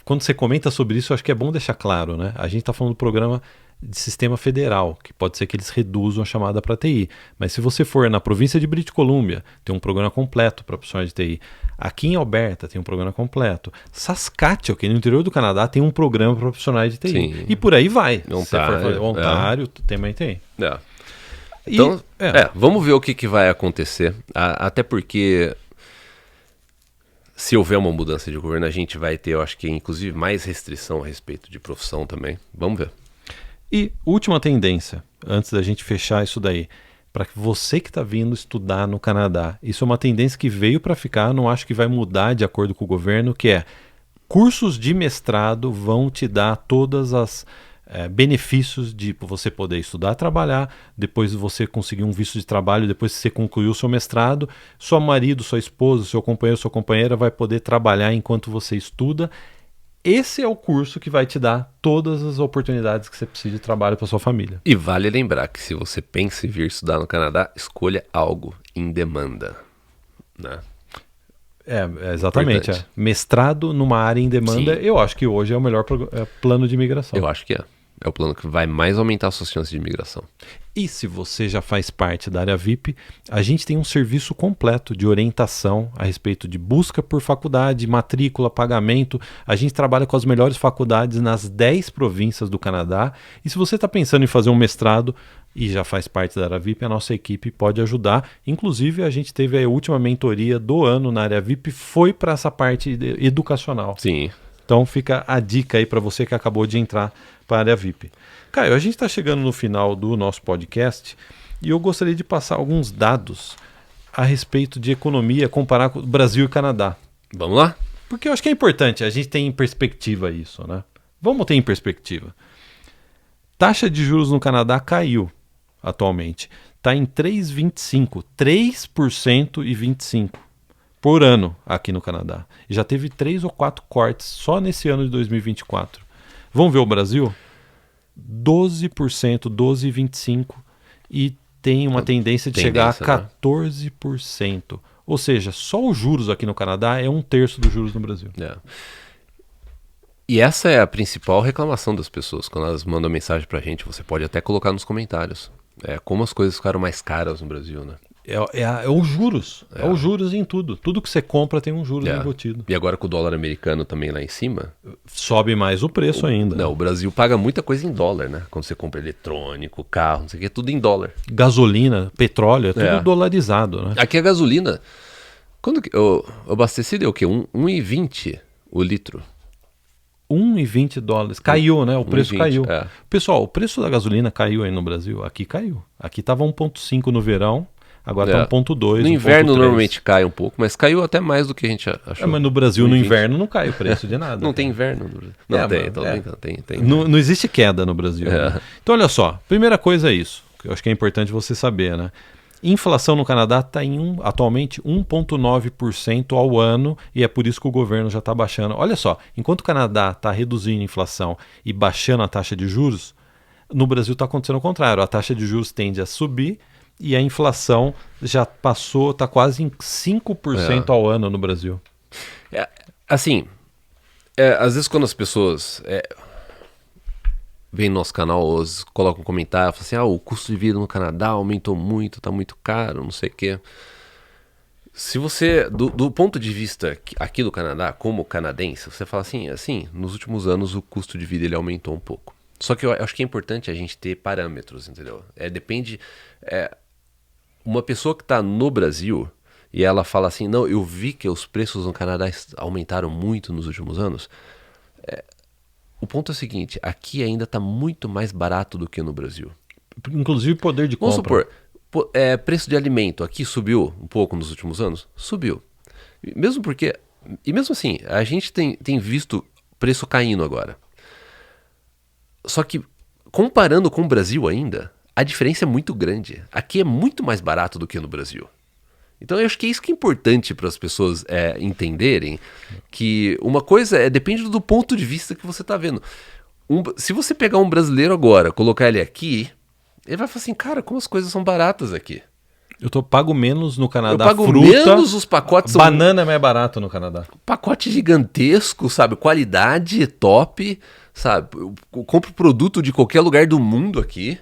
quando você comenta sobre isso, eu acho que é bom deixar claro, né? A gente está falando do programa de sistema federal, que pode ser que eles reduzam a chamada para TI. Mas se você for na província de British Columbia, tem um programa completo para profissionais de TI. Aqui em Alberta tem um programa completo. Saskatchewan, que no interior do Canadá, tem um programa para profissionais de TI. Sim. E por aí vai. Ontário, Ontário também tem. Então, vamos ver o que vai acontecer. Até porque, se houver uma mudança de governo, a gente vai ter, eu acho que, inclusive, mais restrição a respeito de profissão também. Vamos ver. E última tendência, antes da gente fechar isso daí, para você que está vindo estudar no Canadá, isso é uma tendência que veio para ficar, não acho que vai mudar de acordo com o governo, que é cursos de mestrado vão te dar todas as benefícios de você poder estudar, trabalhar, depois você conseguir um visto de trabalho, depois que você concluiu o seu mestrado, seu marido, sua esposa, seu companheiro, sua companheira vai poder trabalhar enquanto você estuda. Esse é o curso que vai te dar todas as oportunidades que você precisa de trabalho para sua família. E vale lembrar que se você pensa em vir estudar no Canadá, escolha algo em demanda, né? Exatamente. Mestrado numa área em demanda, sim, eu acho que hoje é o melhor plano de imigração. Eu acho que é. É o plano que vai mais aumentar as suas chances de imigração. E se você já faz parte da área VIP, a gente tem um serviço completo de orientação a respeito de busca por faculdade, matrícula, pagamento. A gente trabalha com as melhores faculdades nas 10 províncias do Canadá. E se você está pensando em fazer um mestrado e já faz parte da área VIP, a nossa equipe pode ajudar. Inclusive, a gente teve a última mentoria do ano na área VIP, foi para essa parte educacional. Sim. Então fica a dica aí para você que acabou de entrar para a área VIP. Caio, a gente está chegando no final do nosso podcast e eu gostaria de passar alguns dados a respeito de economia, comparar com o Brasil e Canadá. Vamos lá? Porque eu acho que é importante, a gente tem em perspectiva isso, né? Vamos ter em perspectiva. Taxa de juros no Canadá caiu atualmente. Está em 3,25%, 3% e 25% por ano aqui no Canadá. E já teve 3 ou 4 cortes só nesse ano de 2024. Vamos ver o Brasil? 12%, 12,25% e tem uma tendência de chegar a 14%. Ou seja, só os juros aqui no Canadá é 1/3 dos juros no Brasil. E essa é a principal reclamação das pessoas. Quando elas mandam mensagem pra gente, você pode até colocar nos comentários. Como as coisas ficaram mais caras no Brasil, né? É os juros. É os juros em tudo. Tudo que você compra tem um juros embutido. E agora com o dólar americano também lá em cima... Sobe mais o preço ainda. Não, o Brasil paga muita coisa em dólar, né? Quando você compra eletrônico, carro, não sei o que, é tudo em dólar. Gasolina, petróleo, é tudo dolarizado, né? Aqui a gasolina... Quando eu abasteci deu o quê? 1,20 o litro. 1,20 dólares. Caiu, né? O preço 1,20, caiu. Pessoal, o preço da gasolina caiu aí no Brasil. Aqui caiu. Aqui estava 1,5 no verão. Agora está 1,2. No inverno normalmente cai um pouco, mas caiu até mais do que a gente achou. Mas no Brasil, no inverno, não cai o preço de nada. Não tem inverno no Brasil. Não, tem. Não existe queda no Brasil. Né? Então, olha só. Primeira coisa é isso, que eu acho que é importante você saber, né? Inflação no Canadá está atualmente 1,9% ao ano e é por isso que o governo já está baixando. Olha só, enquanto o Canadá está reduzindo a inflação e baixando a taxa de juros, no Brasil está acontecendo o contrário. A taxa de juros tende a subir e a inflação já passou, está quase em 5% ao ano no Brasil. Às vezes quando as pessoas vêm no nosso canal, ou colocam um comentário, falam assim, o custo de vida no Canadá aumentou muito, está muito caro, não sei o quê. Se você, do ponto de vista aqui do Canadá, como canadense, você fala assim, nos últimos anos o custo de vida ele aumentou um pouco. Só que eu acho que é importante a gente ter parâmetros, entendeu? Depende... Uma pessoa que está no Brasil e ela fala assim, não, eu vi que os preços no Canadá aumentaram muito nos últimos anos. O ponto é o seguinte, aqui ainda está muito mais barato do que no Brasil. Inclusive poder de compra. Vamos supor, preço de alimento aqui subiu um pouco nos últimos anos? Subiu. Mesmo assim, a gente tem visto preço caindo agora. Só que, comparando com o Brasil ainda... A diferença é muito grande. Aqui é muito mais barato do que no Brasil. Então eu acho que é isso que é importante para as pessoas entenderem, que uma coisa depende do ponto de vista que você está vendo. Se você pegar um brasileiro agora, colocar ele aqui, ele vai falar assim, cara, como as coisas são baratas aqui. Eu pago menos no Canadá. Eu pago fruta, menos, os pacotes são... Banana é mais barato no Canadá. Pacote gigantesco, sabe? Qualidade top, sabe? Eu compro produto de qualquer lugar do mundo aqui.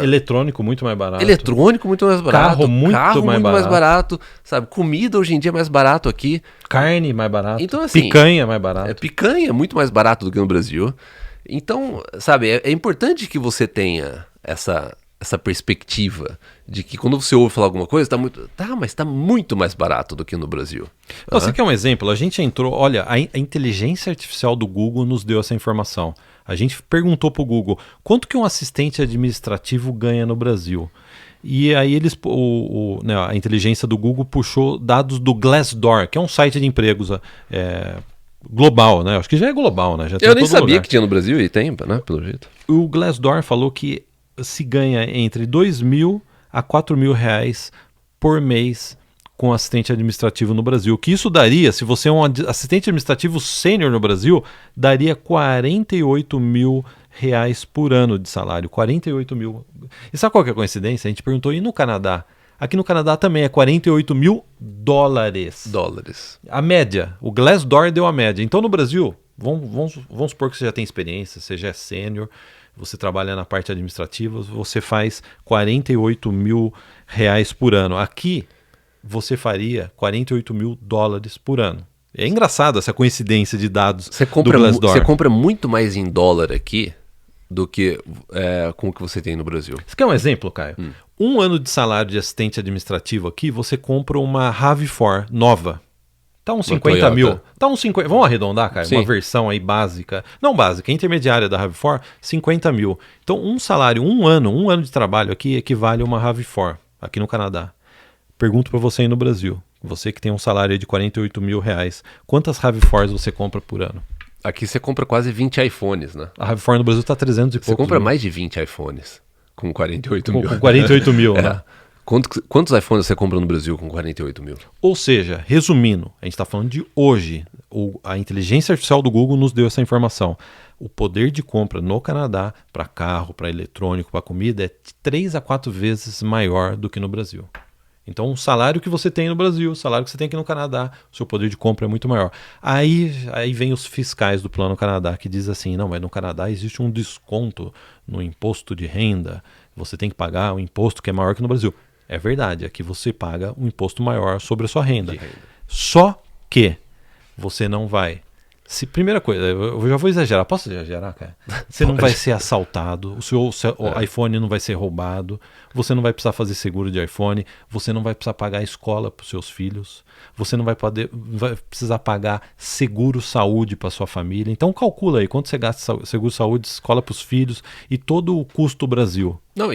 Eletrônico muito mais barato. Eletrônico muito mais barato. Carro muito mais barato. Sabe? Comida hoje em dia é mais barato aqui. Carne mais barato. Então, assim, picanha mais barato. Picanha muito mais barato do que no Brasil. Então, sabe, é importante que você tenha essa perspectiva de que quando você ouve falar alguma coisa, mas tá muito mais barato do que no Brasil. Você quer um exemplo? A gente entrou, olha, a inteligência artificial do Google nos deu essa informação. A gente perguntou pro Google, quanto que um assistente administrativo ganha no Brasil? E aí né, a inteligência do Google puxou dados do Glassdoor, que é um site de empregos global, né? Acho que já é global, né? Já Eu nem sabia que tinha no Brasil e tem, né? Pelo jeito. O Glassdoor falou que se ganha entre 2 mil a 4 mil reais por mês com assistente administrativo no Brasil. Que isso daria, se você é um assistente administrativo sênior no Brasil, daria 48 mil reais por ano de salário. 48 mil. E sabe qual que é a coincidência? A gente perguntou, e no Canadá? Aqui no Canadá também é 48 mil dólares. A média. O Glassdoor deu a média. Então no Brasil, vamos supor que você já tem experiência, você já é sênior, você trabalha na parte administrativa, você faz 48 mil reais por ano. Aqui, você faria 48 mil dólares por ano. É engraçado essa coincidência de dados do Glassdoor. Você compra muito mais em dólar aqui do que com o que você tem no Brasil. Você quer um exemplo, Caio? Um ano de salário de assistente administrativo aqui, você compra uma RAV4 nova. Tá uns 50 mil. Tá uns 50. Vamos arredondar, Caio? Sim. Uma versão aí básica. Não básica, intermediária da RAV4, 50 mil. Então, um salário, um ano de trabalho aqui equivale a uma RAV4 aqui no Canadá. Pergunto para você aí no Brasil. Você que tem um salário aí de 48 mil reais, quantas RAV4s você compra por ano? Aqui você compra quase 20 iPhones, né? A RAV4 no Brasil tá 300 e poucos. Você compra mil. mais de 20 iPhones com 48 mil. Com 48 mil, né? Quantos iPhones você compra no Brasil com 48 mil? Ou seja, resumindo, a gente está falando de hoje. A inteligência artificial do Google nos deu essa informação. O poder de compra no Canadá para carro, para eletrônico, para comida é de 3 a 4 vezes maior do que no Brasil. Então, o salário que você tem no Brasil, o salário que você tem aqui no Canadá, o seu poder de compra é muito maior. Aí vem os fiscais do Plano Canadá, que diz assim, não, mas no Canadá existe um desconto no imposto de renda, você tem que pagar um imposto que é maior que no Brasil. É verdade, aqui você paga um imposto maior sobre a sua renda. Só que você não vai... Primeira coisa, eu já vou exagerar. Posso exagerar, cara? Você não vai ser assaltado, o seu iPhone não vai ser roubado, você não vai precisar fazer seguro de iPhone, você não vai precisar pagar escola para os seus filhos, você não vai precisar pagar seguro saúde para sua família. Então calcula aí quanto você gasta seguro saúde, escola para os filhos e todo o custo Brasil. Não,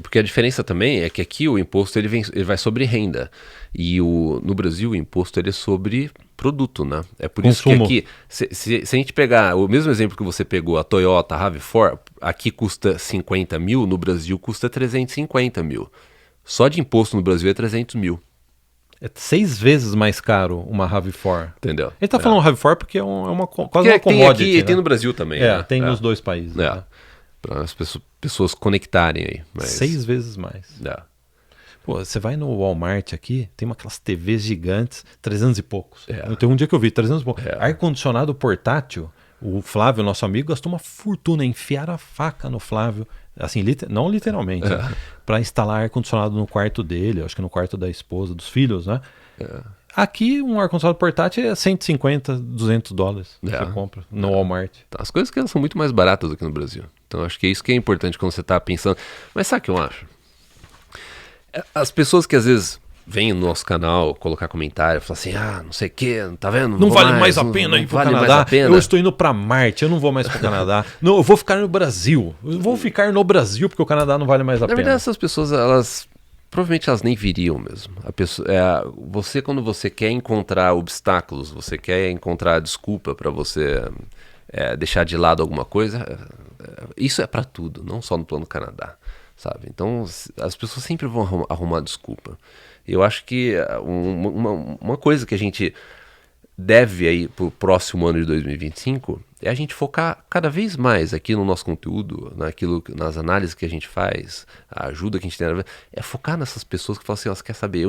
porque a diferença também é que aqui o imposto ele vai sobre renda e no Brasil o imposto ele é sobre produto, né? É por isso que aqui, se a gente pegar o mesmo exemplo que você pegou, a Toyota RAV4, aqui custa 50 mil, no Brasil custa 350 mil. Só de imposto no Brasil é 300 mil. É 6 vezes mais caro uma RAV4. Entendeu? A gente tá falando RAV4 porque é quase porque uma commodity, tem aqui, né? Tem no Brasil também. Né? Tem nos dois países. Né? Para as pessoas conectarem aí. 6 vezes mais. Pô, você vai no Walmart aqui, tem aquelas TVs gigantes, 300 e poucos. Tem um dia que eu vi, 300 e poucos. Ar-condicionado portátil, o Flávio, nosso amigo, gastou uma fortuna, enfiar a faca no Flávio, assim, não literalmente, para instalar ar-condicionado no quarto dele, acho que no quarto da esposa, dos filhos, né? Aqui, um ar-condicionado portátil é 150, 200 dólares que você compra no Walmart. Então, as coisas que elas são muito mais baratas do que no Brasil. Então, acho que é isso que é importante quando você está pensando. Mas sabe o que eu acho? As pessoas que às vezes vêm no nosso canal colocar comentário, falar assim, não sei o que, tá vendo? Não vale mais a pena ir pro Canadá. Eu estou indo para Marte, eu não vou mais pro Canadá. Não, eu vou ficar no Brasil. Eu vou ficar no Brasil porque o Canadá não vale mais a pena. Na verdade, essas pessoas, provavelmente elas nem viriam mesmo. Você, quando você quer encontrar obstáculos, você quer encontrar desculpa para você deixar de lado alguma coisa, isso é para tudo, não só no Plano Canadá. Sabe? Então as pessoas sempre vão arrumar desculpa. Eu acho que uma coisa que a gente deve aí pro próximo ano de 2025 é a gente focar cada vez mais aqui no nosso conteúdo, nas análises que a gente faz, a ajuda que a gente tem, é focar nessas pessoas que falam assim, ó, você quer saber,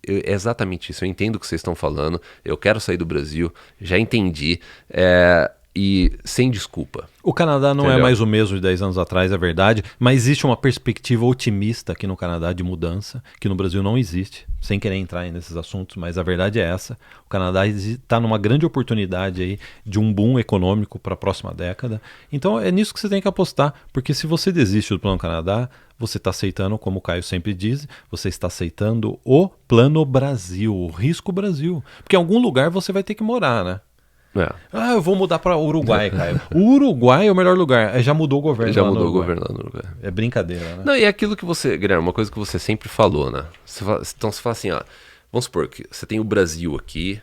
é exatamente isso, eu entendo o que vocês estão falando, eu quero sair do Brasil, já entendi, e sem desculpa. O Canadá não é mais o mesmo de 10 anos atrás, é verdade, mas existe uma perspectiva otimista aqui no Canadá de mudança, que no Brasil não existe, sem querer entrar nesses assuntos, mas a verdade é essa. O Canadá está numa grande oportunidade aí de um boom econômico para a próxima década. Então é nisso que você tem que apostar, porque se você desiste do Plano Canadá, você está aceitando, como o Caio sempre diz, você está aceitando o Plano Brasil, o risco Brasil. Porque em algum lugar você vai ter que morar, né? Eu vou mudar para o Uruguai, Caio. O Uruguai é o melhor lugar. Já mudou o governo Já mudou o governo lá no Uruguai. É brincadeira, né? Não, e é aquilo que você, Guilherme, uma coisa que você sempre falou, né? Então você fala assim, ó, vamos supor que você tem o Brasil aqui,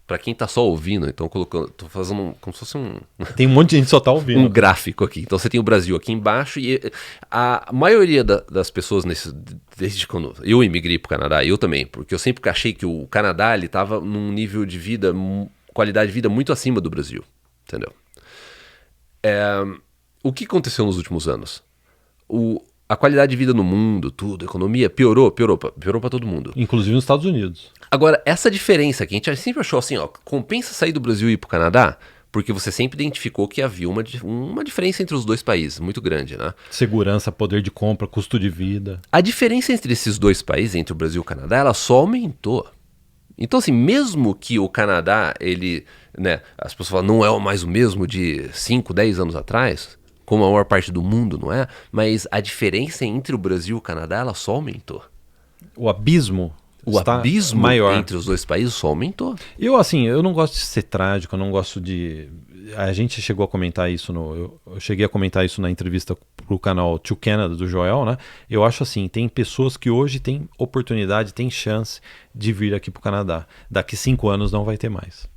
pra quem tá só ouvindo, então tô fazendo como se fosse Tem um monte de gente que só tá ouvindo. Um gráfico aqui. Então você tem o Brasil aqui embaixo e a maioria das pessoas, desde quando eu imigrei pro Canadá, eu também, porque eu sempre achei que o Canadá, ele tava num nível de vida, qualidade de vida muito acima do Brasil, entendeu? O que aconteceu nos últimos anos? A qualidade de vida no mundo, tudo, a economia, piorou pra todo mundo. Inclusive nos Estados Unidos. Agora, essa diferença que a gente sempre achou assim, ó, compensa sair do Brasil e ir pro Canadá, porque você sempre identificou que havia uma diferença entre os dois países, muito grande, né? Segurança, poder de compra, custo de vida. A diferença entre esses dois países, entre o Brasil e o Canadá, ela só aumentou. Então, assim, mesmo que o Canadá, ele, né, as pessoas falam, não é mais o mesmo de 5, 10 anos atrás, como a maior parte do mundo, não é? Mas a diferença entre o Brasil e o Canadá, ela só aumentou. O abismo maior entre os dois países só aumentou. Eu não gosto de ser trágico, eu não gosto de... A gente chegou a comentar isso, eu cheguei a comentar isso na entrevista pro canal To Canada, do Joel, né? Eu acho assim, tem pessoas que hoje têm oportunidade, têm chance de vir aqui pro Canadá. Daqui 5 anos não vai ter mais.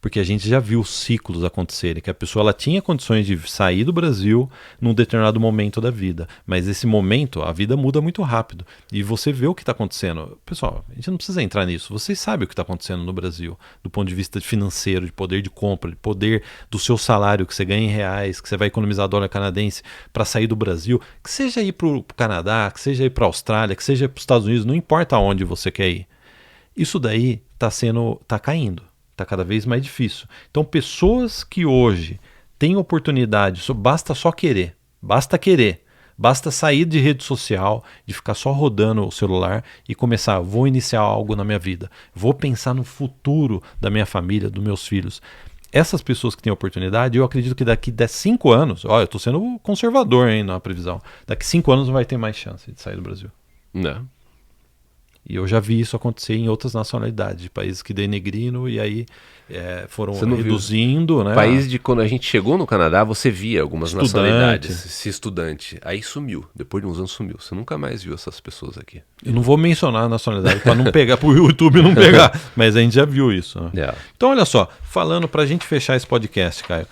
Porque a gente já viu ciclos acontecerem, que a pessoa ela tinha condições de sair do Brasil num determinado momento da vida, mas esse momento, a vida muda muito rápido, e você vê o que está acontecendo. Pessoal, a gente não precisa entrar nisso, vocês sabem o que está acontecendo no Brasil, do ponto de vista financeiro, de poder de compra, de poder do seu salário, que você ganha em reais, que você vai economizar dólar canadense para sair do Brasil, que seja ir para o Canadá, que seja ir para a Austrália, que seja para os Estados Unidos, não importa aonde você quer ir. Isso daí está caindo. Está cada vez mais difícil. Então, pessoas que hoje têm oportunidade, basta só querer, basta sair de rede social, de ficar só rodando o celular e começar, vou iniciar algo na minha vida, vou pensar no futuro da minha família, dos meus filhos. Essas pessoas que têm oportunidade, eu acredito que daqui 5 anos, eu estou sendo conservador na previsão, daqui 5 anos não vai ter mais chance de sair do Brasil. Não. E eu já vi isso acontecer em outras nacionalidades, de países que denegriram e aí foram reduzindo, né? País de quando a gente chegou no Canadá, você via algumas nacionalidades, esse estudante, aí sumiu, depois de uns anos sumiu. Você nunca mais viu essas pessoas aqui. Eu não vou mencionar a nacionalidade para não pegar, para o YouTube não pegar, mas a gente já viu isso. Né? Então olha só, falando para a gente fechar esse podcast, Caio,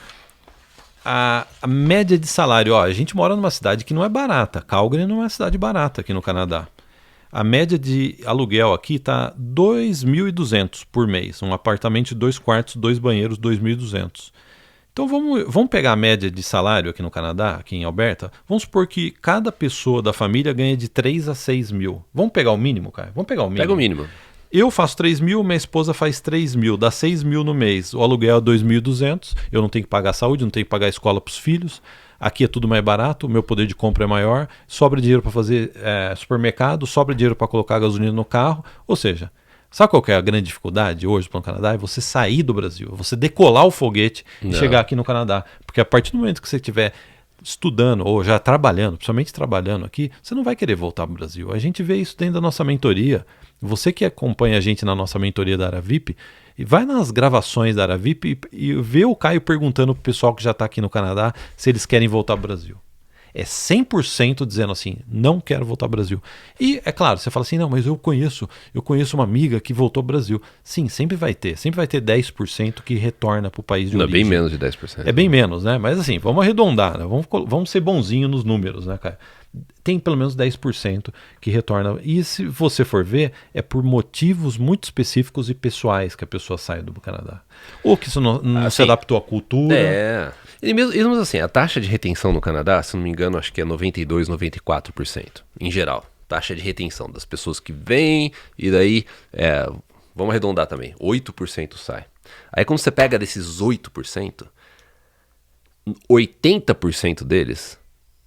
a média de salário, a gente mora numa cidade que não é barata, Calgary não é uma cidade barata aqui no Canadá. A média de aluguel aqui está 2.200 por mês. Um apartamento de 2 quartos, 2 banheiros, 2.200. Então vamos pegar a média de salário aqui no Canadá, aqui em Alberta. Vamos supor que cada pessoa da família ganha de 3 a 6 mil. Vamos pegar o mínimo, cara? Vamos pegar o mínimo. Pega o mínimo. Eu faço 3 mil, minha esposa faz 3 mil, dá 6 mil no mês. O aluguel é 2.200, eu não tenho que pagar saúde, não tenho que pagar escola para os filhos. Aqui é tudo mais barato, o meu poder de compra é maior, sobra dinheiro para fazer supermercado, sobra dinheiro para colocar gasolina no carro. Ou seja, sabe qual que é a grande dificuldade hoje para o Canadá? É você sair do Brasil, você decolar o foguete e chegar aqui no Canadá. Porque a partir do momento que você estiver estudando ou já trabalhando, principalmente trabalhando aqui, você não vai querer voltar para o Brasil. A gente vê isso dentro da nossa mentoria. Você que acompanha a gente na nossa mentoria da Aravip, e vai nas gravações da Aravip e vê o Caio perguntando pro pessoal que já está aqui no Canadá se eles querem voltar ao Brasil. É 100% dizendo assim, não quero voltar ao Brasil. E é claro, você fala assim, não, mas eu conheço uma amiga que voltou ao Brasil. Sim, sempre vai ter 10% que retorna para o país de origem. Não, é bem menos de 10%. É bem menos, né? Mas assim, vamos arredondar, né? Vamos ser bonzinho nos números, né, cara? tem pelo menos 10% que retorna. E se você for ver, é por motivos muito específicos e pessoais que a pessoa sai do Canadá. Ou que isso não se adaptou à cultura. E mesmo assim, a taxa de retenção no Canadá, se não me engano, acho que é 92, 94%, em geral. Taxa de retenção das pessoas que vêm, e daí, vamos arredondar também, 8% sai. Aí quando você pega desses 8%, 80% deles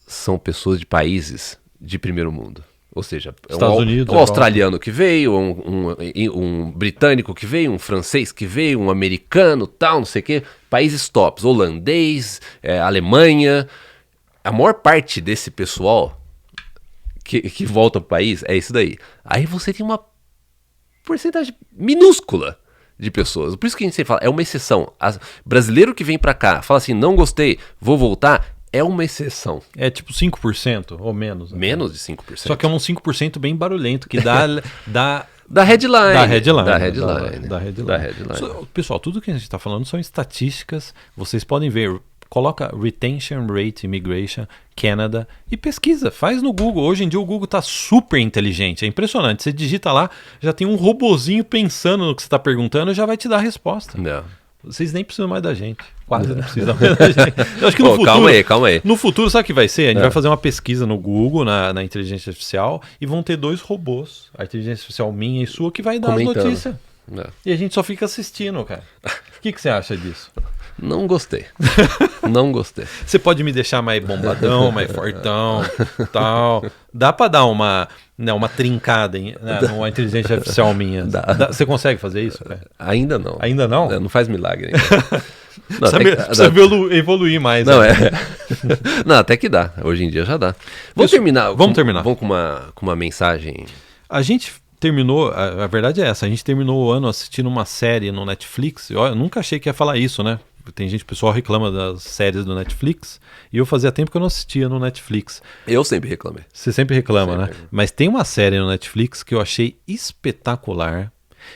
são pessoas de países de primeiro mundo. Ou seja, Estados Unidos, um australiano que veio, um britânico que veio, um francês que veio, um americano, tal, não sei o quê. Países tops, holandês, Alemanha. A maior parte desse pessoal que volta para o país é isso daí. Aí você tem uma porcentagem minúscula de pessoas. Por isso que a gente sempre fala, é uma exceção. Brasileiro que vem para cá, fala assim, não gostei, vou voltar, é uma exceção. É tipo 5% ou menos. Menos de 5%. Só que é um 5% bem barulhento, que dá da headline. Da headline. Da headline. Pessoal, tudo que a gente está falando são estatísticas. Vocês podem ver. Coloca Retention Rate Immigration Canada e pesquisa, faz no Google. Hoje em dia o Google está super inteligente, é impressionante. Você digita lá, já tem um robozinho pensando no que você está perguntando e já vai te dar a resposta. Não. Vocês nem precisam mais da gente. Quase não precisam mais da gente. Eu acho que no futuro, calma aí. No futuro, sabe o que vai ser? A gente vai fazer uma pesquisa no Google, na inteligência artificial, e vão ter 2 robôs, a inteligência artificial minha e sua, que vai dar as notícias. E a gente só fica assistindo, cara. O que você acha disso? Não gostei. Não gostei. Você pode me deixar mais bombadão, mais fortão, tal. Dá pra dar uma trincada numa inteligência artificial minha. Você consegue fazer isso, cara? Ainda não. Ainda não? Não faz milagre ainda. Não, precisa evoluir mais. Não, não, até que dá. Hoje em dia já dá. Vamos terminar. Vamos com uma mensagem. A gente terminou, a verdade é essa, a gente terminou o ano assistindo uma série no Netflix. Eu nunca achei que ia falar isso, né? Tem gente, o pessoal reclama das séries do Netflix, e eu fazia tempo que eu não assistia no Netflix. Eu sempre reclamei. Você sempre reclama, né? Mas tem uma série no Netflix que eu achei espetacular,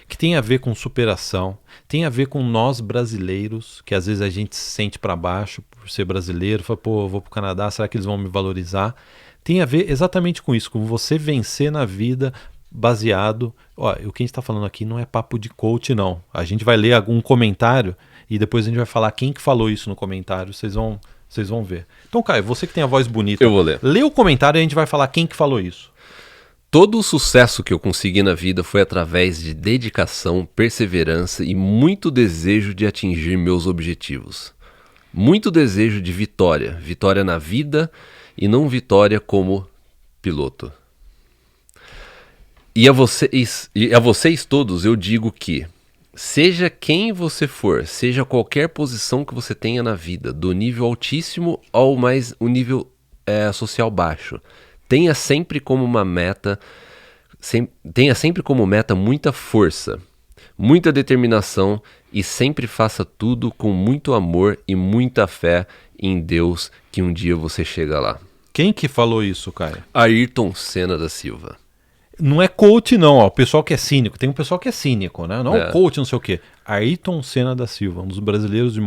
que tem a ver com superação, tem a ver com nós brasileiros, que às vezes a gente se sente para baixo por ser brasileiro, fala, pô, eu vou pro Canadá, será que eles vão me valorizar? Tem a ver exatamente com isso, com você vencer na vida baseado... o que a gente está falando aqui não é papo de coach, não. A gente vai ler algum comentário e depois a gente vai falar quem que falou isso no comentário, vocês vão ver. Então, Caio, você que tem a voz bonita, eu vou ler. Lê o comentário e a gente vai falar quem que falou isso. Todo o sucesso que eu consegui na vida foi através de dedicação, perseverança e muito desejo de atingir meus objetivos. Muito desejo de vitória. Vitória na vida e não vitória como piloto. E a vocês todos eu digo que, seja quem você for, seja qualquer posição que você tenha na vida, do nível altíssimo ao o nível social baixo, tenha sempre como meta muita força, muita determinação e sempre faça tudo com muito amor e muita fé em Deus, que um dia você chega lá. Quem que falou isso, Caio? Ayrton Senna da Silva. Não é coach, não, ó. O pessoal que é cínico. Tem um pessoal que é cínico, né? Não é coach, não sei o quê. Ayrton Senna da Silva, um dos brasileiros de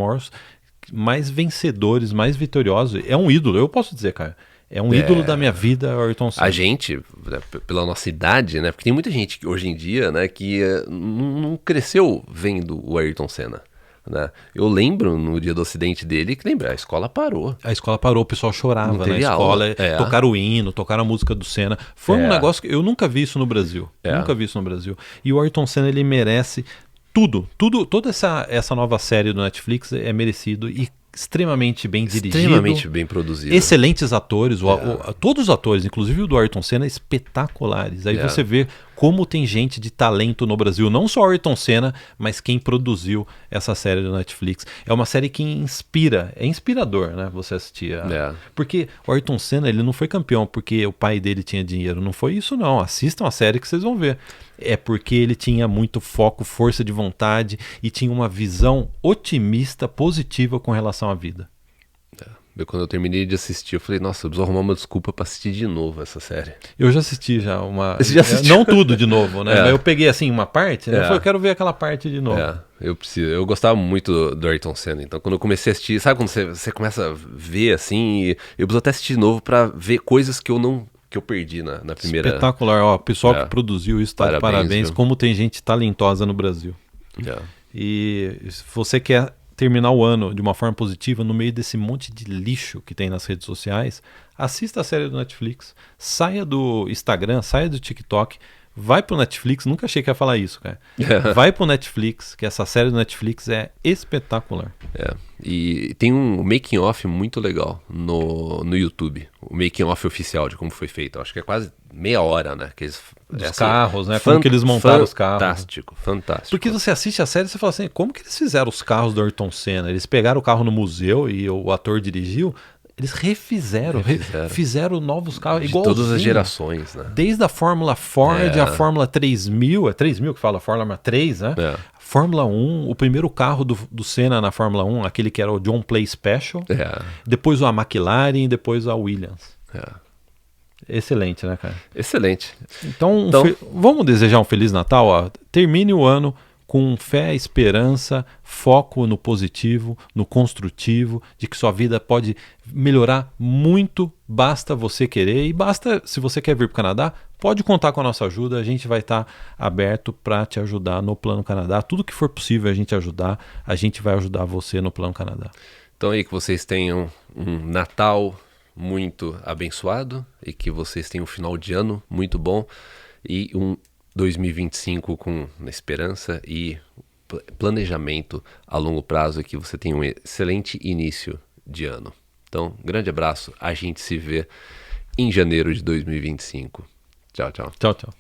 mais vencedores, mais vitoriosos. É um ídolo, eu posso dizer, cara. É um ídolo da minha vida, o Ayrton Senna. A gente, pela nossa idade, né? Porque tem muita gente hoje em dia, né, que não cresceu vendo o Ayrton Senna. Né? Eu lembro no dia do acidente dele que a escola parou. A escola parou, o pessoal chorava na escola, tocaram o hino, tocaram a música do Senna. Foi um negócio que eu nunca vi isso no Brasil. Nunca vi isso no Brasil. E o Ayrton Senna, ele merece tudo. Toda essa nova série do Netflix é merecido e extremamente bem dirigido. Extremamente bem produzido. Excelentes atores, todos os atores, inclusive o do Ayrton Senna, espetaculares. Aí você vê como tem gente de talento no Brasil, não só o Ayrton Senna, mas quem produziu essa série do Netflix. É uma série que inspira, é inspirador, né, você assistir. Porque o Ayrton Senna, ele não foi campeão porque o pai dele tinha dinheiro, não foi isso não. Assistam a série que vocês vão ver. É porque ele tinha muito foco, força de vontade e tinha uma visão otimista, positiva com relação à vida. Quando eu terminei de assistir, eu falei, nossa, eu preciso arrumar uma desculpa pra assistir de novo essa série. Eu já assisti já uma... Você já assistiu? Não tudo de novo, né? É. Mas eu peguei assim uma parte, né? É. Eu falei, eu quero ver aquela parte de novo. Eu gostava muito do Ayrton Senna, então quando eu comecei a assistir, sabe quando você começa a ver assim, e eu preciso até assistir de novo pra ver coisas que eu perdi na primeira... Espetacular, ó, o pessoal que produziu isso tá de parabéns, viu? como tem gente talentosa no Brasil. E se você quer terminar o ano de uma forma positiva, no meio desse monte de lixo que tem nas redes sociais, assista a série do Netflix, saia do Instagram, saia do TikTok, vai pro Netflix, nunca achei que ia falar isso, cara. Vai pro Netflix, que essa série do Netflix é espetacular. E tem um making off muito legal no YouTube, o making off oficial de como foi feito. Eu acho que é quase meia hora, né? Dos carros, né? Como que eles montaram os carros. Fantástico. Porque você assiste a série e você fala assim, como que eles fizeram os carros do Ayrton Senna? Eles pegaram o carro no museu e o ator dirigiu, eles refizeram. Fizeram novos carros de igualzinho. todas as gerações, né? Desde a Fórmula Ford, a Fórmula 3000, é 3000 que fala, a Fórmula 3, né? Fórmula 1, o primeiro carro do Senna na Fórmula 1, aquele que era o John Play Special, depois a McLaren, depois a Williams. Excelente, né, cara? Excelente. Então vamos desejar um Feliz Natal, ó. Termine o ano com fé, esperança, foco no positivo, no construtivo, de que sua vida pode melhorar muito, basta você querer e basta, se você quer vir para o Canadá, pode contar com a nossa ajuda, a gente vai estar aberto para te ajudar no Plano Canadá, tudo que for possível a gente ajudar, a gente vai ajudar você no Plano Canadá. Então aí que vocês tenham um Natal muito abençoado e que vocês tenham um final de ano muito bom e um 2025 com esperança e planejamento a longo prazo e que você tenha um excelente início de ano. Então, grande abraço, a gente se vê em janeiro de 2025. Tchau, tchau. Tchau, tchau.